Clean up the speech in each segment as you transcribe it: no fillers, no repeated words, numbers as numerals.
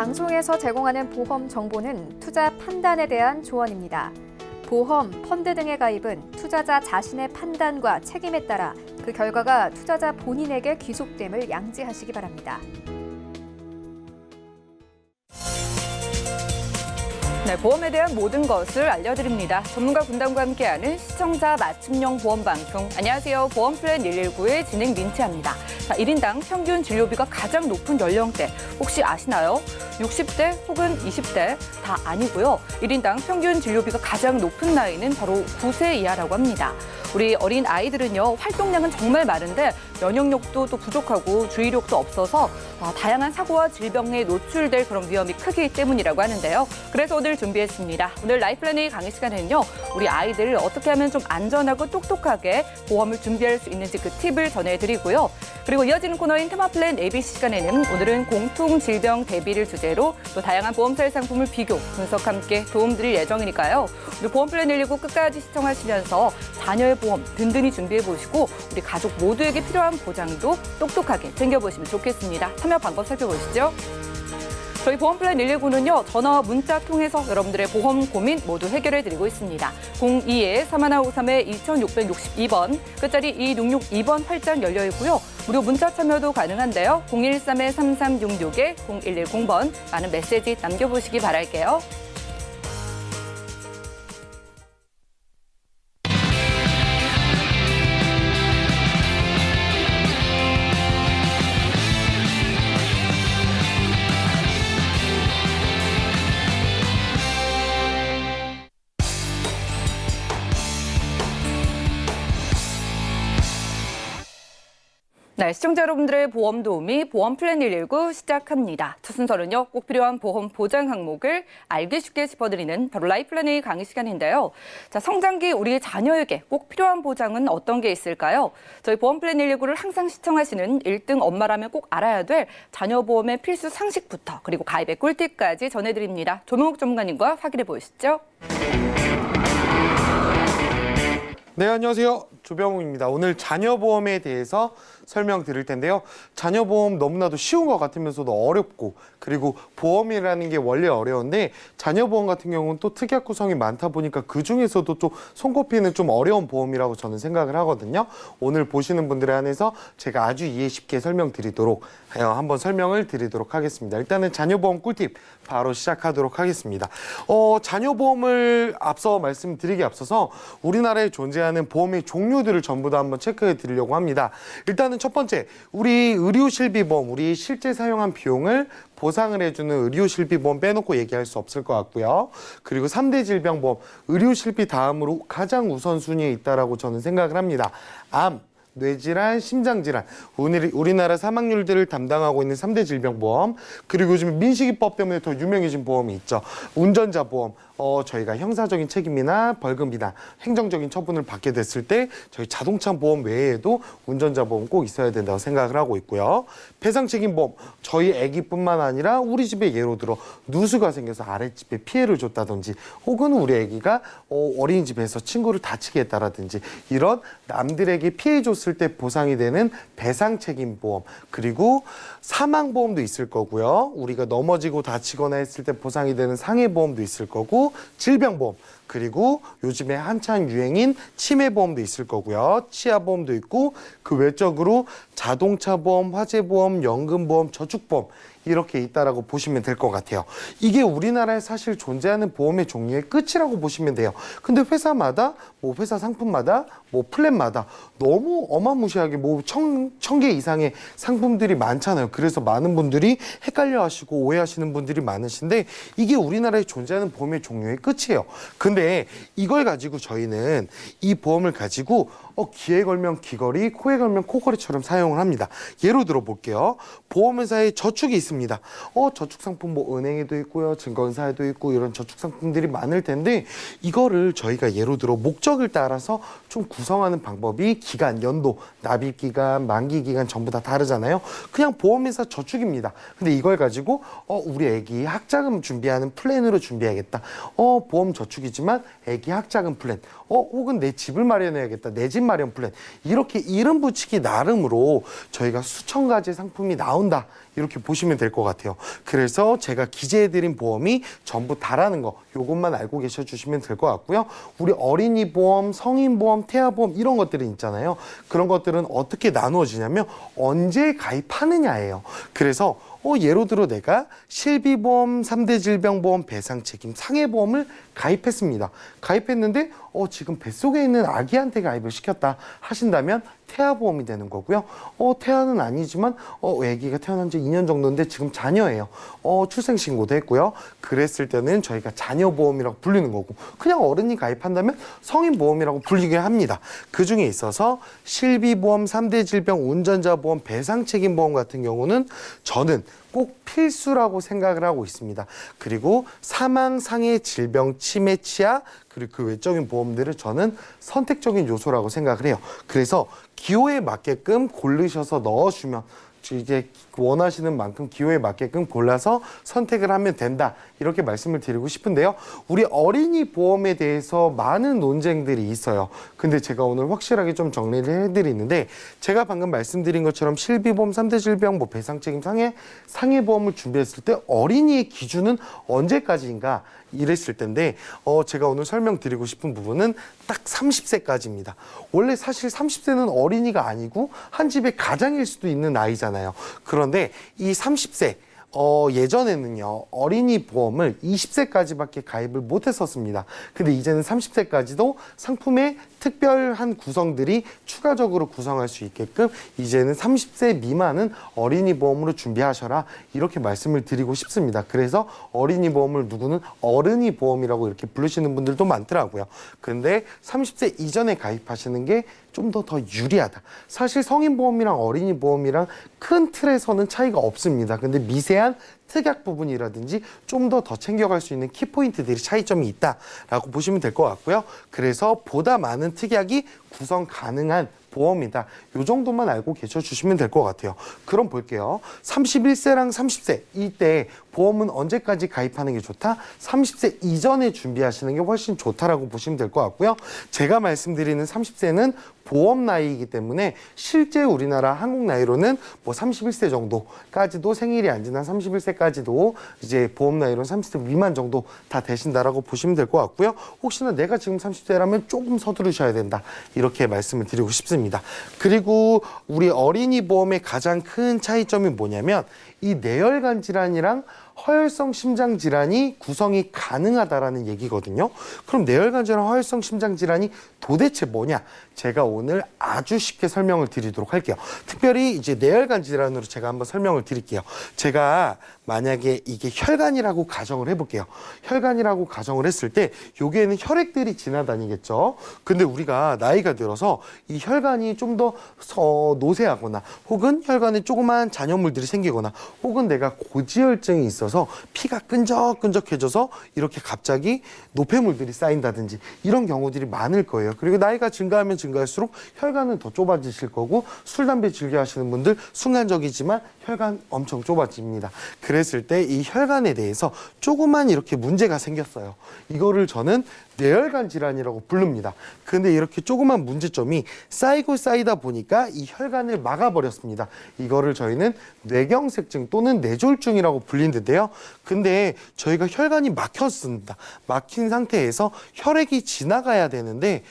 방송에서 제공하는 보험 정보는 투자 판단에 대한 조언입니다. 보험, 펀드 등의 가입은 투자자 자신의 판단과 책임에 따라 그 결과가 투자자 본인에게 귀속됨을 양지하시기 바랍니다. 네, 보험에 대한 모든 것을 알려드립니다. 전문가 군단과 함께하는 시청자 맞춤형 보험 방송. 안녕하세요. 보험플랜 119의 진행 민채합니다. 자, 1인당 평균 진료비가 가장 높은 연령대 혹시 아시나요? 60대 혹은 20대 다 아니고요. 1인당 평균 진료비가 가장 높은 나이는 바로 9세 이하라고 합니다. 우리 어린 아이들은요, 활동량은 정말 많은데 면역력도 또 부족하고 주의력도 없어서 다양한 사고와 질병에 노출될 그런 위험이 크기 때문이라고 하는데요. 그래서 오늘 준비했습니다. 오늘 라이프플랜의 강의 시간에는요, 우리 아이들을 어떻게 하면 좀 안전하고 똑똑하게 보험을 준비할 수 있는지 그 팁을 전해드리고요. 그리고 이어지는 코너인 테마플랜 ABC 시간에는 오늘은 공통질병 대비를 주제로 또 다양한 보험사의 상품을 비교, 분석 함께 도움드릴 예정이니까요. 우리 보험플랜 119 끝까지 시청하시면서 자녀의 보험 든든히 준비해보시고 우리 가족 모두에게 필요한 보장도 똑똑하게 챙겨보시면 좋겠습니다. 참여 방법 살펴보시죠. 저희 보험플랜 119는요, 전화와 문자 통해서 여러분들의 보험 고민 모두 해결해드리고 있습니다. 02-3153-2662번, 끝자리 2662번 활짝 열려있고요. 무료 문자 참여도 가능한데요. 013-3366-0110번 많은 메시지 남겨보시기 바랄게요. 네, 시청자 여러분들의 보험 도우미 보험플랜 119 시작합니다. 첫 순서는요, 꼭 필요한 보험 보장 항목을 알기 쉽게 짚어드리는 바로 라이프플랜의 강의 시간인데요. 자, 성장기 우리 자녀에게 꼭 필요한 보장은 어떤 게 있을까요? 저희 보험플랜 119를 항상 시청하시는 1등 엄마라면 꼭 알아야 될 자녀 보험의 필수 상식부터 그리고 가입의 꿀팁까지 전해드립니다. 조명욱 전문가님과 확인해 보시죠. 네, 안녕하세요. 조병욱입니다. 오늘 자녀보험에 대해서 설명드릴 텐데요. 자녀보험 너무나도 쉬운 것 같으면서도 어렵고, 그리고 보험이라는 게 원래 어려운데 자녀보험 같은 경우는 또 특약 구성이 많다 보니까 그중에서도 좀 손꼽히는 좀 어려운 보험이라고 저는 생각을 하거든요. 오늘 보시는 분들에 한해서 제가 아주 이해 쉽게 설명드리도록 한번 설명을 드리도록 하겠습니다. 일단은 자녀보험 꿀팁 바로 시작하도록 하겠습니다. 자녀보험을 앞서 말씀드리기 앞서서 우리나라에 존재하는 보험의 종류들을 전부 다 한번 체크해 드리려고 합니다. 일단은 첫 번째, 우리 의료실비보험, 우리 실제 사용한 비용을 보상을 해주는 의료실비보험 빼놓고 얘기할 수 없을 것 같고요. 그리고 3대 질병보험, 의료실비 다음으로 가장 우선순위에 있다라고 저는 생각을 합니다. 암, 뇌질환, 심장질환, 우리나라 사망률들을 담당하고 있는 3대 질병보험, 그리고 요즘 민식이법 때문에 더 유명해진 보험이 있죠. 운전자 보험, 저희가 형사적인 책임이나 벌금이나 행정적인 처분을 받게 됐을 때 저희 자동차 보험 외에도 운전자 보험 꼭 있어야 된다고 생각을 하고 있고요. 배상책임보험, 저희 애기뿐만 아니라 우리 집에 예로 들어 누수가 생겨서 아랫집에 피해를 줬다든지, 혹은 우리 애기가 어린이집에서 친구를 다치게 했다라든지, 이런 남들에게 피해 줬을 때 보상이 되는 배상책임보험, 그리고 사망보험도 있을 거고요. 우리가 넘어지고 다치거나 했을 때 보상이 되는 상해보험도 있을 거고, 질병보험, 그리고 요즘에 한창 유행인 치매보험도 있을 거고요. 치아보험도 있고, 그 외적으로 자동차보험, 화재보험, 연금보험, 저축보험, 이렇게 있다라고 보시면 될 것 같아요. 이게 우리나라에 사실 존재하는 보험의 종류의 끝이라고 보시면 돼요. 근데 회사마다, 회사 상품마다, 플랜마다 너무 어마무시하게 천 개 이상의 상품들이 많잖아요. 그래서 많은 분들이 헷갈려 하시고 오해하시는 분들이 많으신데, 이게 우리나라에 존재하는 보험의 종류의 끝이에요. 근데 이걸 가지고 저희는 이 보험을 가지고 귀에 걸면 귀걸이, 코에 걸면 코걸이처럼 사용을 합니다. 예로 들어 볼게요. 보험회사에 저축이 있습니다. 저축 상품 은행에도 있고요, 증권사에도 있고, 이런 저축 상품들이 많을 텐데, 이거를 저희가 예로 들어 목적을 따라서 좀 구성하는 방법이 기간, 연도, 납입 기간, 만기 기간 전부 다 다르잖아요. 그냥 보험회사 저축입니다. 근데 이걸 가지고 우리 애기 학자금 준비하는 플랜으로 준비해야겠다. 보험 저축이지만 애기 학자금 플랜, 혹은 내 집을 마련해야겠다. 내 집 마련 플랜. 이렇게 이름 붙이기 나름으로 저희가 수천 가지 상품이 나온다. 이렇게 보시면 될 것 같아요. 그래서 제가 기재해드린 보험이 전부 다라는 거 요것만 알고 계셔주시면 될 것 같고요. 우리 어린이 보험, 성인 보험, 태아 보험 이런 것들은 있잖아요. 그런 것들은 어떻게 나누어지냐면 언제 가입하느냐예요. 그래서 예로 들어 내가 실비보험, 3대 질병보험, 배상책임, 상해보험을 가입했습니다. 가입했는데 지금 뱃속에 있는 아기한테 가입을 시켰다 하신다면 태아보험이 되는 거고요. 태아는 아니지만 아기가 태어난 지 2년 정도인데 지금 자녀예요. 출생신고도 했고요. 그랬을 때는 저희가 자녀보험이라고 불리는 거고 그냥 어른이 가입한다면 성인보험이라고 불리게 합니다. 그 중에 있어서 실비보험, 3대 질병, 운전자보험, 배상책임보험 같은 경우는 저는 꼭 필수라고 생각을 하고 있습니다. 그리고 사망, 상해, 질병, 치매, 치아 그리고 그 외적인 보험들을 저는 선택적인 요소라고 생각을 해요. 그래서 기호에 맞게끔 고르셔서 넣어주면 이제 원하시는 만큼 기호에 맞게끔 골라서 선택을 하면 된다. 이렇게 말씀을 드리고 싶은데요. 우리 어린이 보험에 대해서 많은 논쟁들이 있어요. 근데 제가 오늘 확실하게 좀 정리를 해드리는데 제가 방금 말씀드린 것처럼 실비보험, 3대 질병, 배상책임, 상해보험을 준비했을 때 어린이의 기준은 언제까지인가 이랬을 텐데 제가 오늘 설명드리고 싶은 부분은 딱 30세까지입니다. 원래 사실 30세는 어린이가 아니고 한 집의 가장일 수도 있는 나이잖아요. 그런데 이 30세 예전에는요 어린이 보험을 20세까지밖에 가입을 못했었습니다. 근데 이제는 30세까지도 상품의 특별한 구성들이 추가적으로 구성할 수 있게끔 이제는 30세 미만은 어린이 보험으로 준비하셔라 이렇게 말씀을 드리고 싶습니다. 그래서 어린이 보험을 누구는 어른이 보험이라고 이렇게 부르시는 분들도 많더라고요. 근데 30세 이전에 가입하시는 게 좀 더 유리하다. 사실 성인보험이랑 어린이 보험이랑 큰 틀에서는 차이가 없습니다. 근데 미세한 특약 부분이라든지 좀 더 챙겨갈 수 있는 키포인트들이 차이점이 있다라고 보시면 될 것 같고요. 그래서 보다 많은 특약이 구성 가능한 보험이다. 이 정도만 알고 계셔주시면 될 것 같아요. 그럼 볼게요. 31세랑 30세 이때 보험은 언제까지 가입하는 게 좋다? 30세 이전에 준비하시는 게 훨씬 좋다라고 보시면 될 것 같고요. 제가 말씀드리는 30세는 보험 나이이기 때문에 실제 우리나라 한국 나이로는 31세 정도까지도 생일이 안 지난 31세까지도 이제 보험 나이로는 30세 미만 정도 다 되신다라고 보시면 될 것 같고요. 혹시나 내가 지금 30세라면 조금 서두르셔야 된다. 이렇게 말씀을 드리고 싶습니다. 그리고 우리 어린이 보험의 가장 큰 차이점이 뭐냐면 이 뇌혈관 질환이랑 허혈성 심장 질환이 구성이 가능하다라는 얘기거든요. 그럼 뇌혈관 질환, 허혈성 심장 질환이 도대체 뭐냐? 제가 오늘 아주 쉽게 설명을 드리도록 할게요. 특별히 이제 뇌혈관 질환으로 제가 한번 설명을 드릴게요. 제가 만약에 이게 혈관이라고 가정을 해볼게요. 혈관이라고 가정을 했을 때 여기에는 혈액들이 지나다니겠죠. 근데 우리가 나이가 들어서 이 혈관이 좀 더 노쇠하거나 혹은 혈관에 조그만 잔여물들이 생기거나 혹은 내가 고지혈증이 있어서 피가 끈적끈적해져서 이렇게 갑자기 노폐물들이 쌓인다든지 이런 경우들이 많을 거예요. 그리고 나이가 증가하면 증가할수록 혈관은 더 좁아지실 거고 술, 담배 즐겨 하시는 분들 순간적이지만 혈관 엄청 좁아집니다. 그랬을 때 이 혈관에 대해서 조그만 이렇게 문제가 생겼어요. 이거를 저는 뇌혈관 질환이라고 부릅니다. 근데 이렇게 조그만 문제점이 쌓이고 쌓이다 보니까 이 혈관을 막아버렸습니다. 이거를 저희는 뇌경색증 또는 뇌졸중이라고 불리는데요. 근데 저희가 혈관이 막혔습니다. 막힌 상태에서 혈액이 지나가야 되는데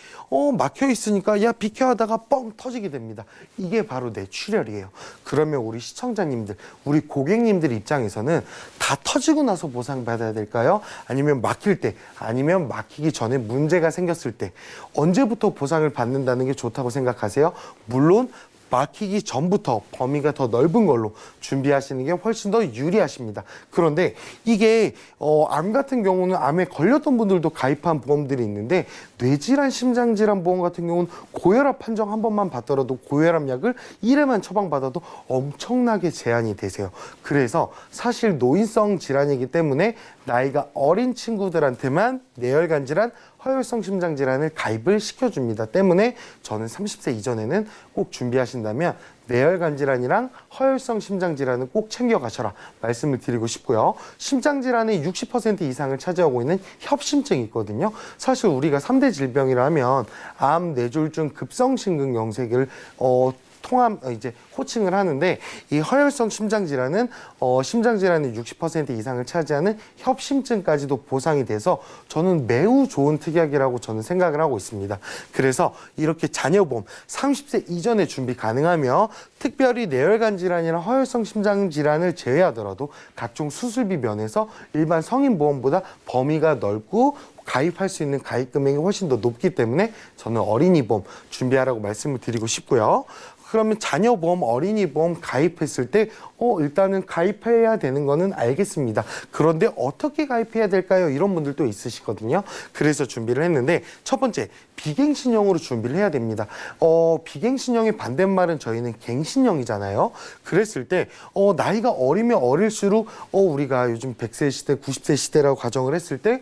막혀 있으니까 야 비켜 하다가 뻥 터지게 됩니다. 이게 바로 뇌출혈이에요. 그러면 우리 시청자님들, 우리 고객님들 입장에서는 다 터지고 나서 보상받아야 될까요? 아니면 막힐 때, 아니면 막히기 전에 문제가 생겼을 때 언제부터 보상을 받는다는 게 좋다고 생각하세요? 물론 막히기 전부터 범위가 더 넓은 걸로 준비하시는 게 훨씬 더 유리하십니다. 그런데 이게 암 같은 경우는 암에 걸렸던 분들도 가입한 보험들이 있는데 뇌질환, 심장질환 보험 같은 경우는 고혈압 판정 한 번만 받더라도 고혈압 약을 1회만 처방받아도 엄청나게 제한이 되세요. 그래서 사실 노인성 질환이기 때문에 나이가 어린 친구들한테만 뇌혈관 질환, 허혈성 심장 질환을 가입을 시켜줍니다. 때문에 저는 30세 이전에는 꼭 준비하신다면 뇌혈관 질환이랑 허혈성 심장 질환은 꼭 챙겨가셔라 말씀을 드리고 싶고요. 심장 질환의 60% 이상을 차지하고 있는 협심증이 있거든요. 사실 우리가 3대 질병이라 하면 암, 뇌졸중, 급성심근경색을 이제 호칭을 하는데, 이 허혈성 심장 질환은 심장 질환의 60% 이상을 차지하는 협심증까지도 보상이 돼서 저는 매우 좋은 특약이라고 저는 생각을 하고 있습니다. 그래서 이렇게 자녀보험 30세 이전에 준비 가능하며, 특별히 뇌혈관 질환이나 허혈성 심장 질환을 제외하더라도 각종 수술비 면에서 일반 성인 보험보다 범위가 넓고 가입할 수 있는 가입 금액이 훨씬 더 높기 때문에 저는 어린이 보험 준비하라고 말씀을 드리고 싶고요. 그러면 자녀보험, 어린이보험 가입했을 때 일단은 가입해야 되는 거는 알겠습니다. 그런데 어떻게 가입해야 될까요? 이런 분들도 있으시거든요. 그래서 준비를 했는데, 첫 번째, 비갱신형으로 준비를 해야 됩니다. 비갱신형의 반대말은 저희는 갱신형이잖아요. 그랬을 때 나이가 어리면 어릴수록 우리가 요즘 100세 시대, 90세 시대라고 가정을 했을 때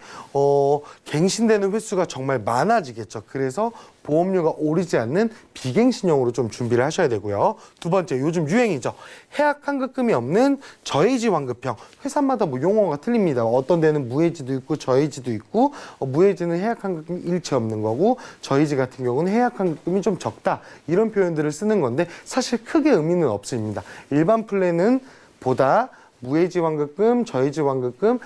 갱신되는 횟수가 정말 많아지겠죠. 그래서 보험료가 오르지 않는 비갱신형으로 좀 준비를 하셔야 되고요. 두 번째, 요즘 유행이죠. 해약 환급금이 없는 저해지 환급형. 회사마다 뭐 용어가 틀립니다. 어떤 데는 무해지도 있고 저해지도 있고, 무해지는 해약 환급금이 일체 없는 거고, 저해지 같은 경우는 해약 환급금이 좀 적다, 이런 표현들을 쓰는 건데 사실 크게 의미는 없습니다. 일반 플랜은 보다 무해지 환급금, 저해지 환급금,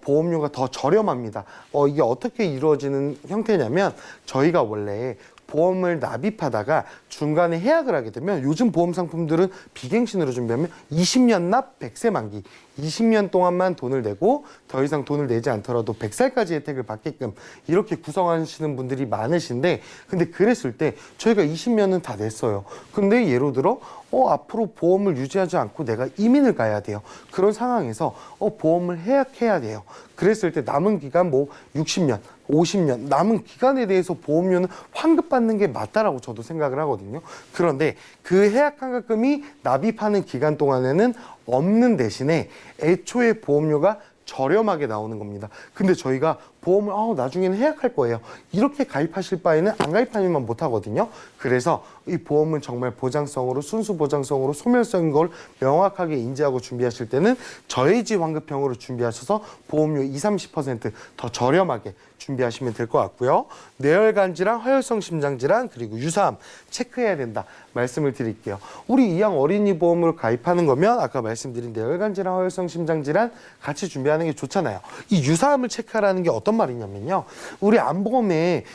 보험료가 더 저렴합니다. 이게 어떻게 이루어지는 형태냐면, 저희가 원래 보험을 납입하다가 중간에 해약을 하게 되면, 요즘 보험 상품들은 비갱신으로 준비하면 20년 납 100세 만기, 20년 동안만 돈을 내고 더 이상 돈을 내지 않더라도 100살까지 혜택을 받게끔 이렇게 구성하시는 분들이 많으신데, 근데 그랬을 때 저희가 20년은 다 냈어요. 근데 예를 들어 앞으로 보험을 유지하지 않고 내가 이민을 가야 돼요. 그런 상황에서 보험을 해약해야 돼요. 그랬을 때 남은 기간 뭐 60년, 50년 남은 기간에 대해서 보험료는 환급받는 게 맞다라고 저도 생각을 하거든요. 그런데 그 해약 환급금이 납입하는 기간 동안에는 없는 대신에 애초에 보험료가 저렴하게 나오는 겁니다. 근데 저희가 보험을 나중에는 해약할 거예요, 이렇게 가입하실 바에는 안 가입하면 못 하거든요. 그래서 이 보험은 정말 보장성으로, 순수 보장성으로, 소멸성인 걸 명확하게 인지하고 준비하실 때는 저해지 환급형으로 준비하셔서 보험료 20-30% 더 저렴하게 준비하시면 될 것 같고요. 뇌혈관 질환, 허혈성 심장 질환, 그리고 유사암 체크해야 된다 말씀을 드릴게요. 우리 이왕 어린이 보험으로 가입하는 거면 아까 말씀드린 뇌혈관 질환, 허혈성 심장 질환 같이 준비하는 게 좋잖아요. 이 유사암을 체크하라는 게 어떤 말이냐면요, 우리 암보험에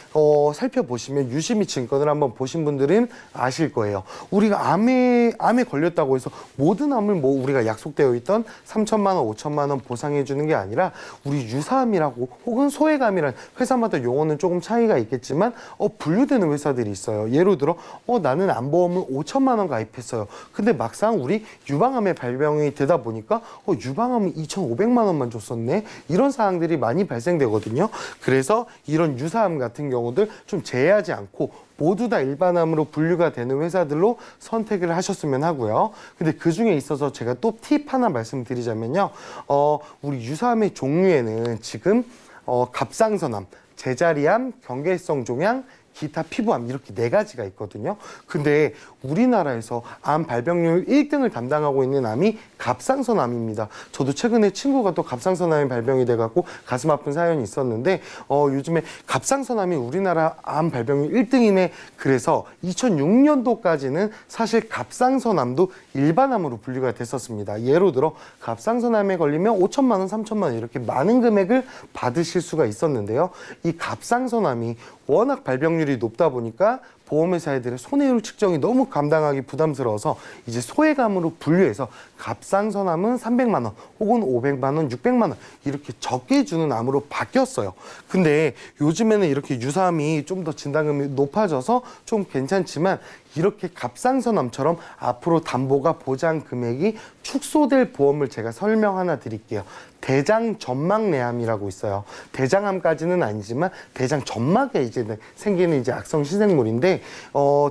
살펴보시면 유심히 증권을 한번 보신 분들은 아실 거예요. 우리가 암에 걸렸다고 해서 모든 암을 뭐 우리가 약속되어 있던 3천만 원, 5천만 원 보상해 주는 게 아니라, 우리 유사암이라고 혹은 소외감이란, 회사마다 용어는 조금 차이가 있겠지만 분류되는 회사들이 있어요. 예를 들어 나는 암보험을 5천만 원 가입했어요. 근데 막상 우리 유방암의 발병이 되다 보니까 유방암은 2,500만 원만 줬었네, 이런 사항들이 많이 발생되거든요. 그래서 이런 유사암 같은 경우들 좀 제외하지 않고 모두 다 일반암으로 분류가 되는 회사들로 선택을 하셨으면 하고요. 근데 그 중에 있어서 제가 또 팁 하나 말씀드리자면요, 우리 유사암의 종류에는 지금 갑상선암, 제자리암, 경계성 종양, 기타 피부암, 이렇게 4가지가 있거든요. 근데 우리나라에서 암 발병률 1등을 담당하고 있는 암이 갑상선암입니다. 저도 최근에 친구가 또 갑상선암이 발병이 돼갖고 가슴 아픈 사연이 있었는데, 요즘에 갑상선암이 우리나라 암 발병률 1등이네. 그래서 2006년도까지는 사실 갑상선암도 일반암으로 분류가 됐었습니다. 예를 들어 갑상선암에 걸리면 5천만 원, 3천만 원 이렇게 많은 금액을 받으실 수가 있었는데요. 이 갑상선암이 워낙 발병률이 높다 보니까 보험회사들의 손해율 측정이 너무 감당하기 부담스러워서 이제 소외감으로 분류해서 갑상선암은 300만 원 혹은 500만 원, 600만 원 이렇게 적게 주는 암으로 바뀌었어요. 근데 요즘에는 이렇게 유사암이 좀 더 진단금이 높아져서 좀 괜찮지만, 이렇게 갑상선암처럼 앞으로 담보가 보장 금액이 축소될 보험을 제가 설명 하나 드릴게요. 대장 점막내암이라고 있어요. 대장암까지는 아니지만 대장 점막에 이제 생기는 이제 악성 신생물인데,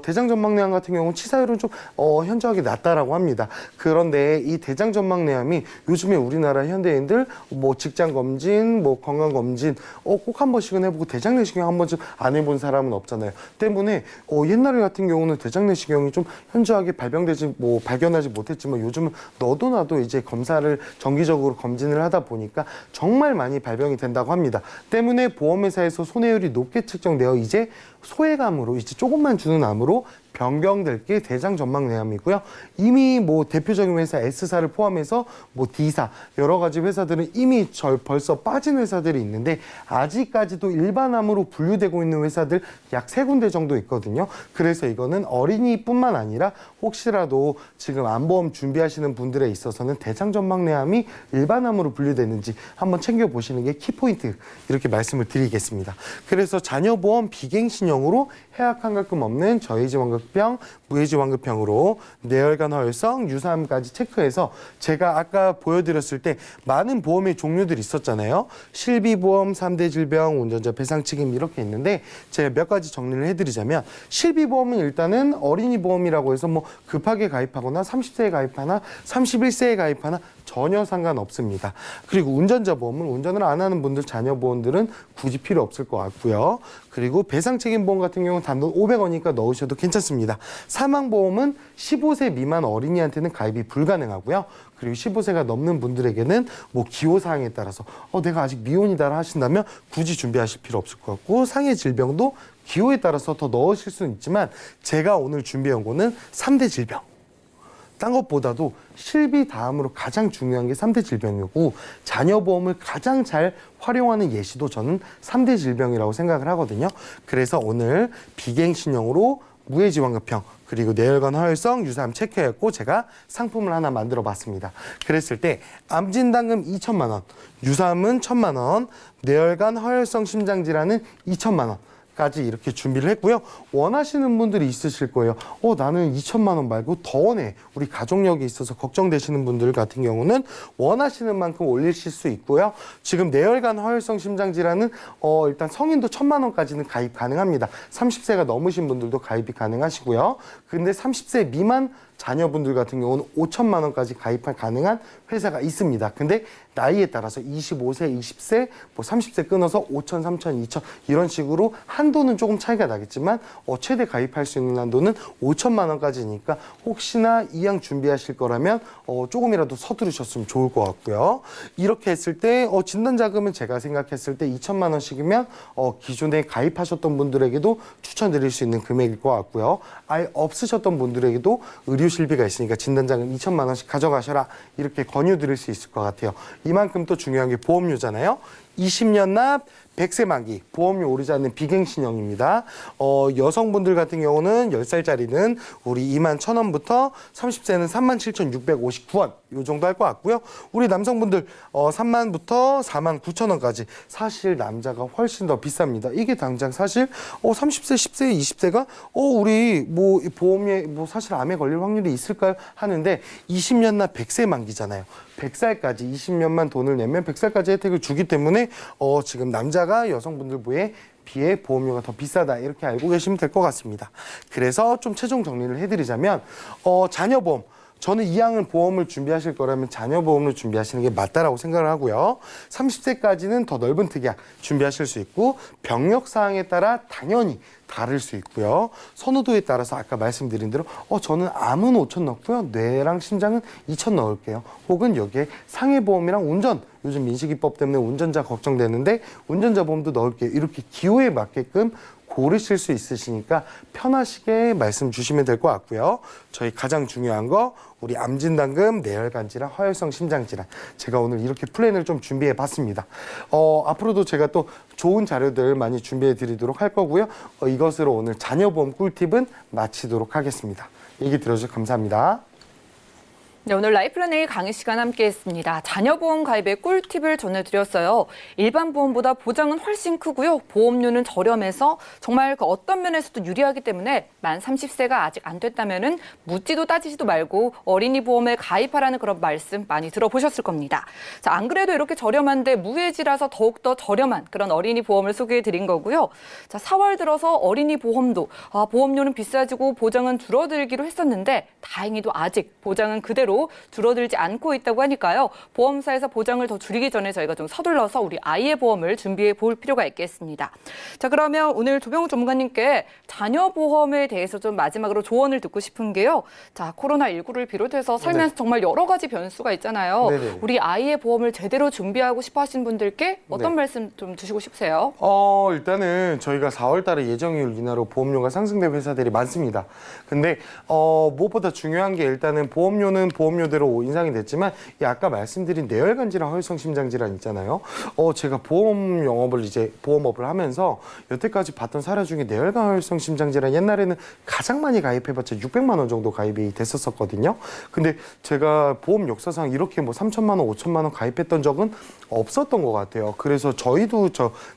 대장 점막내암 같은 경우는 치사율은 좀 현저하게 낮다라고 합니다. 그런데 이 대장 점막내암이 요즘에 우리나라 현대인들 뭐 직장 검진, 뭐 건강 검진 꼭 한 번씩은 해보고 대장 내시경 한 번쯤 안 해본 사람은 없잖아요. 때문에 옛날 같은 경우는 대장 내시경이 좀 현저하게 발견하지 못했지만, 요즘은 너도 나도 이제 검사를 정기적으로 검진을 하다 보니까 정말 많이 발병이 된다고 합니다. 때문에 보험회사에서 손해율이 높게 측정되어 이제 소외감으로, 이제 조금만 주는 암으로 변경될 게 대장 전망 내암이고요. 이미 뭐 대표적인 회사 S사를 포함해서 뭐 D사 여러 가지 회사들은 이미 벌써 빠진 회사들이 있는데 아직까지도 일반암으로 분류되고 있는 회사들 약 3군데 정도 있거든요. 그래서 이거는 어린이뿐만 아니라 혹시라도 지금 암보험 준비하시는 분들에 있어서는 대장 전망 내암이 일반암으로 분류되는지 한번 챙겨보시는 게 키포인트 이렇게 말씀을 드리겠습니다. 그래서 자녀보험 비갱신형으로 해약 환급금 없는 저해지 환급형, 무해지 환급형으로 뇌혈관 허혈성, 유사암까지 체크해서 제가 아까 보여드렸을 때 많은 보험의 종류들이 있었잖아요. 실비보험, 3대 질병, 운전자 배상 책임 이렇게 있는데 제가 몇 가지 정리를 해드리자면 실비보험은 일단은 어린이 보험이라고 해서 뭐 급하게 가입하거나 30세에 가입하나 31세에 가입하나 전혀 상관없습니다. 그리고 운전자 보험은 운전을 안 하는 분들 자녀 보험들은 굳이 필요 없을 것 같고요. 그리고 배상책임보험 같은 경우는 단돈 500원이니까 넣으셔도 괜찮습니다. 사망보험은 15세 미만 어린이한테는 가입이 불가능하고요. 그리고 15세가 넘는 분들에게는 뭐 기호사항에 따라서 내가 아직 미혼이다 하신다면 굳이 준비하실 필요 없을 것 같고 상해 질병도 기호에 따라서 더 넣으실 수는 있지만 제가 오늘 준비한 거는 3대 질병. 딴 것보다도 실비 다음으로 가장 중요한 게 3대 질병이고 자녀보험을 가장 잘 활용하는 예시도 저는 3대 질병이라고 생각을 하거든요. 그래서 오늘 비갱신형으로 무해지 환급형 그리고 뇌혈관 허혈성 유사암 체크했고 제가 상품을 하나 만들어 봤습니다. 그랬을 때 암진단금 2천만 원, 유사암은 1,000만 원, 뇌혈관 허혈성 심장질환은 2천만 원. 까지 이렇게 준비를 했고요. 원하시는 분들이 있으실 거예요. 나는 2천만 원 말고 더 원해. 우리 가족력이 있어서 걱정되시는 분들 같은 경우는 원하시는 만큼 올리실 수 있고요. 지금 뇌혈관 허혈성 심장질환은 일단 성인도 1,000만 원까지는 가입 가능합니다. 30세가 넘으신 분들도 가입이 가능하시고요. 근데 30세 미만 자녀분들 같은 경우는 5천만 원까지 가입 가능한 회사가 있습니다. 근데 나이에 따라서 25세, 20세, 뭐 30세 끊어서 5천, 3천, 2천 이런 식으로 한도는 조금 차이가 나겠지만 최대 가입할 수 있는 한도는 5천만 원까지니까 혹시나 이양 준비하실 거라면 조금이라도 서두르셨으면 좋을 것 같고요. 이렇게 했을 때 진단자금은 제가 생각했을 때 2천만 원씩이면 기존에 가입하셨던 분들에게도 추천드릴 수 있는 금액일 것 같고요. 아예 없으셨던 분들에게도 의료 실비가 있으니까 진단자금 2천만 원씩 가져가셔라 이렇게 권유드릴 수 있을 것 같아요. 이만큼 또 중요한 게 보험료잖아요. 20년 납 100세 만기 보험료 오르지 않는 비갱신형입니다. 여성분들 같은 경우는 10살짜리는 우리 21,000원부터 30세는 37,659원 이 정도 할 것 같고요. 우리 남성분들 3만부터 49,000원까지 사실 남자가 훨씬 더 비쌉니다. 이게 당장 사실 30세, 10세, 20세가 우리 뭐 보험에 뭐 사실 암에 걸릴 확률이 있을까요? 하는데 20년 납 100세 만기잖아요. 100살까지 20년만 돈을 내면 100살까지 혜택을 주기 때문에 지금 남자가 여성분들보에 비해 보험료가 더 비싸다 이렇게 알고 계시면 될 것 같습니다. 그래서 좀 최종 정리를 해드리자면 자녀보험 저는 이왕은 보험을 준비하실 거라면 자녀보험을 준비하시는 게 맞다라고 생각을 하고요. 30세까지는 더 넓은 특약 준비하실 수 있고 병력 사항에 따라 당연히 다를 수 있고요. 선호도에 따라서 아까 말씀드린 대로 저는 암은 5천 넣고요. 뇌랑 심장은 2천 넣을게요. 혹은 여기에 상해보험이랑 운전 요즘 민식이법 때문에 운전자 걱정되는데 운전자 보험도 넣을게요. 이렇게 기호에 맞게끔 고르실 수 있으시니까 편하시게 말씀 주시면 될 것 같고요. 저희 가장 중요한 거 우리 암진단금, 뇌혈관 질환, 허혈성 심장 질환 제가 오늘 이렇게 플랜을 좀 준비해 봤습니다. 앞으로도 제가 또 좋은 자료들 많이 준비해 드리도록 할 거고요. 이것으로 오늘 자녀보험 꿀팁은 마치도록 하겠습니다. 얘기 들어주셔서 감사합니다. 네, 오늘 라이플랜1 강의 시간 함께했습니다. 자녀보험 가입의 꿀팁을 전해드렸어요. 일반 보험보다 보장은 훨씬 크고요. 보험료는 저렴해서 정말 그 어떤 면에서도 유리하기 때문에 만 30세가 아직 안 됐다면은 묻지도 따지지도 말고 어린이 보험에 가입하라는 그런 말씀 많이 들어보셨을 겁니다. 자, 안 그래도 이렇게 저렴한데 무해지라서 더욱더 저렴한 그런 어린이 보험을 소개해드린 거고요. 자, 4월 들어서 어린이 보험도 보험료는 비싸지고 보장은 줄어들기로 했었는데 다행히도 아직 보장은 그대로 절대로 줄어들지 않고 있다고 하니까요. 보험사에서 보장을 더 줄이기 전에 저희가 좀 서둘러서 우리 아이의 보험을 준비해 볼 필요가 있겠습니다. 자, 그러면 오늘 조병우 전문가님께 자녀 보험에 대해서 좀 마지막으로 조언을 듣고 싶은 게요. 자, 코로나19를 비롯해서 살면서 정말 여러 가지 변수가 있잖아요. 네네. 우리 아이의 보험을 제대로 준비하고 싶어 하시는 분들께 어떤 네. 말씀 좀 주시고 싶으세요? 일단은 저희가 4월 달에 예정이율 인하로 보험료가 상승된 회사들이 많습니다. 근데 무엇보다 중요한 게 일단은 보험료는 보험료대로 인상이 됐지만 이 아까 말씀드린 뇌혈관 질환, 허혈성 심장 질환 있잖아요. 제가 보험업을 하면서 여태까지 봤던 사례 중에 뇌혈관, 허혈성 심장 질환 옛날에는 가장 많이 가입해봤자 600만 원 정도 가입이 됐었거든요. 근데 제가 보험 역사상 이렇게 뭐 3천만 원, 5천만 원 가입했던 적은 없었던 것 같아요. 그래서 저희도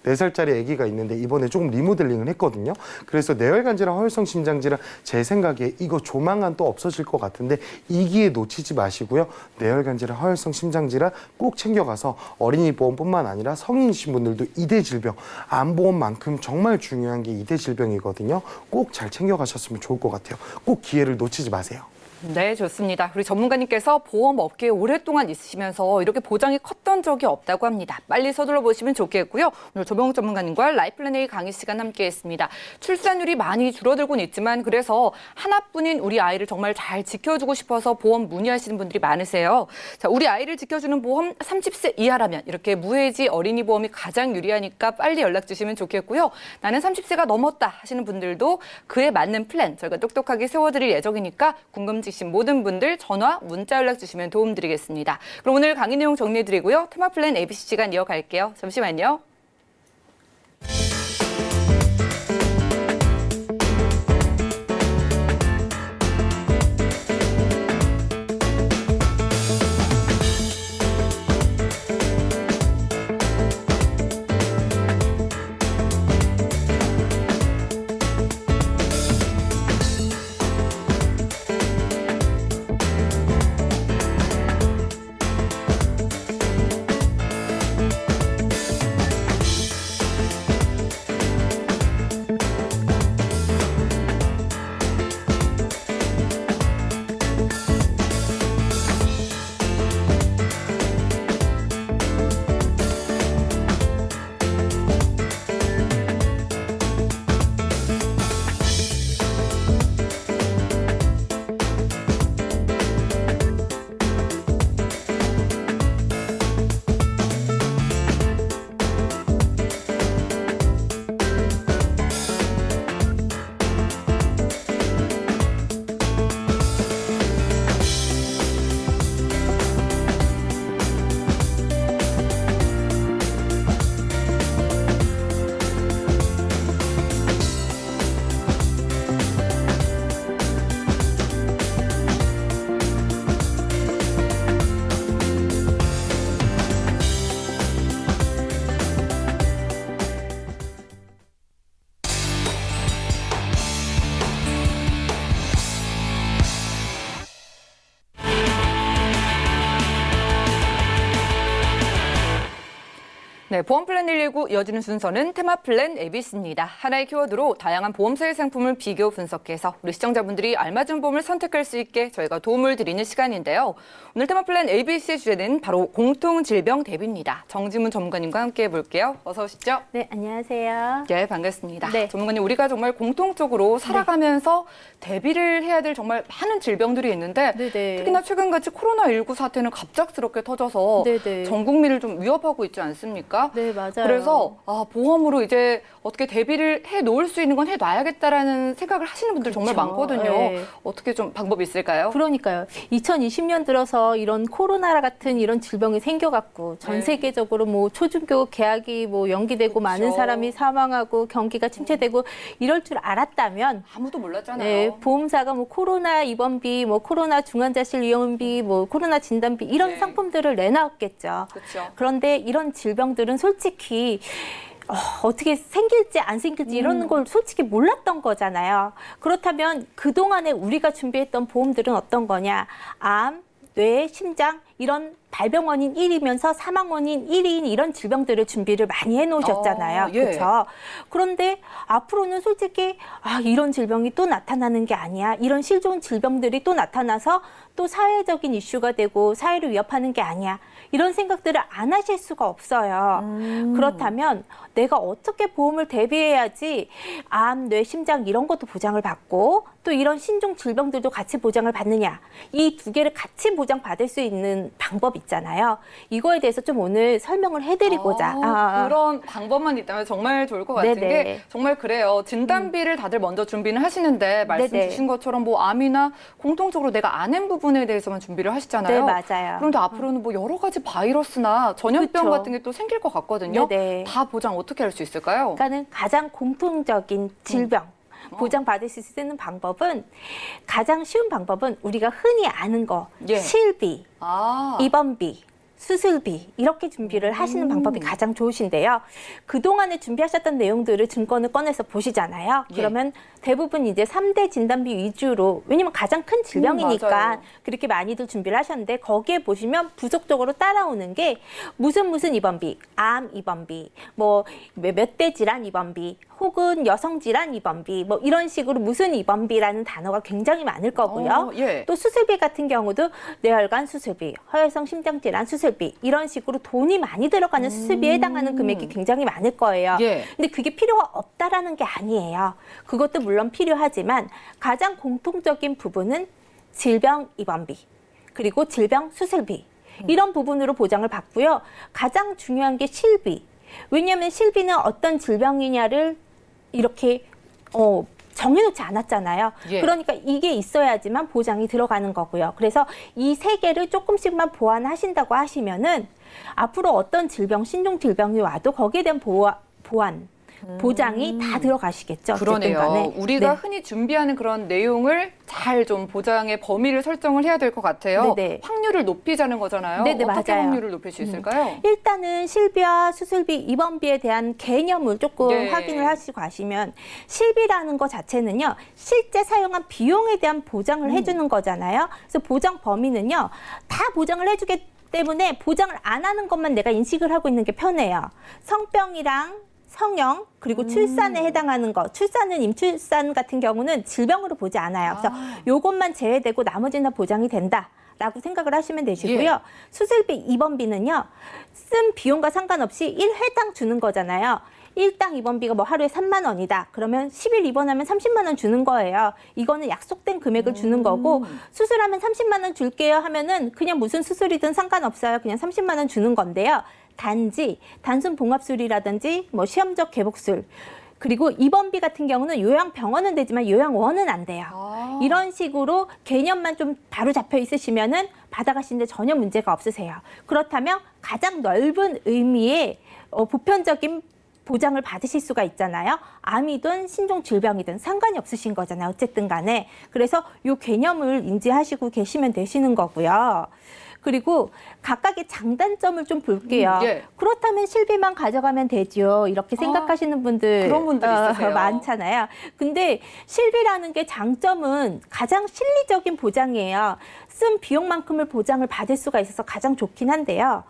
4살짜리 아기가 있는데 이번에 조금 리모델링을 했거든요. 그래서 뇌혈관 질환, 허혈성 심장 질환 제 생각에 이거 조만간 또 없어질 것 같은데 이 기회 놓치지 마시고요. 뇌혈관 질환, 허혈성 심장 질환 꼭 챙겨가서 어린이 보험뿐만 아니라 성인이신 분들도 이대 질병, 암보험만큼 정말 중요한 게 이대 질병이거든요. 꼭 잘 챙겨가셨으면 좋을 것 같아요. 꼭 기회를 놓치지 마세요. 네, 좋습니다. 우리 전문가님께서 보험 업계에 오랫동안 있으시면서 이렇게 보장이 컸던 적이 없다고 합니다. 빨리 서둘러 보시면 좋겠고요. 오늘 조병욱 전문가님과 라이플랜 A 강의 시간 함께했습니다. 출산율이 많이 줄어들고는 있지만 그래서 하나뿐인 우리 아이를 정말 잘 지켜주고 싶어서 보험 문의하시는 분들이 많으세요. 자, 우리 아이를 지켜주는 보험 30세 이하라면 이렇게 무해지 어린이 보험이 가장 유리하니까 빨리 연락 주시면 좋겠고요. 나는 30세가 넘었다 하시는 분들도 그에 맞는 플랜 저희가 똑똑하게 세워드릴 예정이니까 궁금증 있으신 모든 분들 전화, 문자 연락 주시면 도움드리겠습니다. 그럼 오늘 강의 내용 정리해드리고요. 테마플랜 ABC 시간 이어갈게요. 잠시만요. 네, 보험플랜 119 이어지는 순서는 테마플랜 ABC입니다. 하나의 키워드로 다양한 보험사의 상품을 비교 분석해서 우리 시청자분들이 알맞은 보험을 선택할 수 있게 저희가 도움을 드리는 시간인데요. 오늘 테마플랜 ABC의 주제는 바로 공통질병 대비입니다. 정지문 전문가님과 함께 해볼게요. 어서 오시죠. 네, 안녕하세요. 네, 반갑습니다. 네. 전문가님, 우리가 정말 공통적으로 살아가면서 대비를 해야 될 정말 많은 질병들이 있는데 네네. 특히나 최근같이 코로나19 사태는 갑작스럽게 터져서 네네. 전 국민을 좀 위협하고 있지 않습니까? 네, 맞아요. 그래서 보험으로 이제 어떻게 대비를 해 놓을 수 있는 건 해놔야겠다라는 생각을 하시는 분들 정말 그렇죠. 많거든요. 네. 어떻게 좀 방법이 있을까요? 그러니까요. 2020년 들어서 이런 코로나 같은 이런 질병이 생겨갖고 전 네. 세계적으로 뭐 초중교 개학이 뭐 연기되고 그렇죠. 많은 사람이 사망하고 경기가 침체되고 이럴 줄 알았다면 아무도 몰랐잖아요. 네, 보험사가 뭐 코로나 입원비, 뭐 코로나 중환자실 입원비, 뭐 코로나 진단비 이런 네. 상품들을 내놨겠죠. 그렇죠. 그런데 이런 질병들은 솔직히 어떻게 생길지 안 생길지 이런 걸 솔직히 몰랐던 거잖아요. 그렇다면 그동안에 우리가 준비했던 보험들은 어떤 거냐? 암, 뇌, 심장 이런 발병원인 1이면서 사망원인 1인 이런 질병들을 준비를 많이 해놓으셨잖아요. 예. 그렇죠? 그런데 앞으로는 솔직히 이런 질병이 또 나타나는 게 아니야. 이런 실종 질병들이 또 나타나서 또 사회적인 이슈가 되고 사회를 위협하는 게 아니야. 이런 생각들을 안 하실 수가 없어요. 그렇다면 내가 어떻게 보험을 대비해야지 암, 뇌, 심장 이런 것도 보장을 받고 또 이런 신종 질병들도 같이 보장을 받느냐. 이 두 개를 같이 보장받을 수 있는 방법 있잖아요. 이거에 대해서 좀 오늘 설명을 해드리고자. 그런 방법만 있다면 정말 좋을 것 같은 네네. 게 정말 그래요. 진단비를 다들 먼저 준비는 하시는데 말씀 네네. 주신 것처럼 뭐 암이나 공통적으로 내가 아는 부분에 대해서만 준비를 하시잖아요. 네, 맞아요. 그런데 앞으로는 뭐 여러 가지 바이러스나 전염병 그쵸. 같은 게 또 생길 것 같거든요. 네네. 다 보장 어떻게 할 수 있을까요? 그러니까는 가장 공통적인 질병 보장받을 수 있는 방법은 가장 쉬운 방법은 우리가 흔히 아는 거 예. 실비, 아, 입원비, 수술비 이렇게 준비를 하시는 방법이 가장 좋으신데요. 그동안에 준비하셨던 내용들을 증권을 꺼내서 보시잖아요. 예. 그러면 대부분 이제 3대 진단비 위주로 왜냐면 가장 큰 질병이니까 맞아요. 그렇게 많이들 준비를 하셨는데 거기에 보시면 부속적으로 따라오는 게 무슨 입원비, 암 입원비, 뭐 몇 대 질환 입원비 혹은 여성 질환 입원비 뭐 이런 식으로 무슨 입원비라는 단어가 굉장히 많을 거고요. 예. 또 수술비 같은 경우도 뇌혈관 수술비, 허혈성 심장질환 수술비 이런 식으로 돈이 많이 들어가는 수술비에 해당하는 금액이 굉장히 많을 거예요. 예. 근데 그게 필요가 없다라는 게 아니에요. 그것도 물론 필요하지만 가장 공통적인 부분은 질병 입원비 그리고 질병 수술비 이런 부분으로 보장을 받고요. 가장 중요한 게 실비. 왜냐하면 실비는 어떤 질병이냐를 이렇게 정해놓지 않았잖아요. 예. 그러니까 이게 있어야지만 보장이 들어가는 거고요. 그래서 이 세 개를 조금씩만 보완하신다고 하시면은 앞으로 어떤 질병, 신종 질병이 와도 거기에 대한 보완, 보장이 다 들어가시겠죠. 어쨌든 그러네요. 간에. 우리가 네. 흔히 준비하는 그런 내용을 잘 좀 보장의 범위를 설정을 해야 될 것 같아요. 네네. 확률을 높이자는 거잖아요. 네네, 어떻게 맞아요. 확률을 높일 수 있을까요? 일단은 실비와 수술비, 입원비에 대한 개념을 조금 네. 확인을 하시고 가시면 실비라는 것 자체는요. 실제 사용한 비용에 대한 보장을 해주는 거잖아요. 그래서 보장 범위는요. 다 보장을 해주기 때문에 보장을 안 하는 것만 내가 인식을 하고 있는 게 편해요. 성병이랑 성형 그리고 출산에 해당하는 거 출산은 임출산 같은 경우는 질병으로 보지 않아요. 그래서 요것만 제외되고 나머지는 다 보장이 된다라고 생각을 하시면 되시고요. 예. 수술비 입원비는요. 쓴 비용과 상관없이 1회당 주는 거잖아요. 1당 입원비가 뭐 하루에 3만 원이다. 그러면 10일 입원하면 30만 원 주는 거예요. 이거는 약속된 금액을 주는 거고 수술하면 30만 원 줄게요 하면은 그냥 무슨 수술이든 상관없어요. 그냥 30만 원 주는 건데요. 단지 단순 봉합술이라든지 뭐 시험적 개복술 그리고 입원비 같은 경우는 요양병원은 되지만 요양원은 안 돼요. 이런 식으로 개념만 좀 바로 잡혀 있으시면은 받아가시는데 전혀 문제가 없으세요. 그렇다면 가장 넓은 의미의 보편적인 보장을 받으실 수가 있잖아요. 암이든 신종 질병이든 상관이 없으신 거잖아요. 어쨌든 간에. 그래서 이 개념을 인지하시고 계시면 되시는 거고요. 그리고 각각의 장단점을 좀 볼게요. 예. 그렇다면 실비만 가져가면 되죠. 이렇게 생각하시는 분들 그런 분들이 있으세요. 많잖아요. 근데 실비라는 게 장점은 가장 실리적인 보장이에요. 쓴 비용만큼을 보장을 받을 수가 있어서 가장 좋긴 한데요.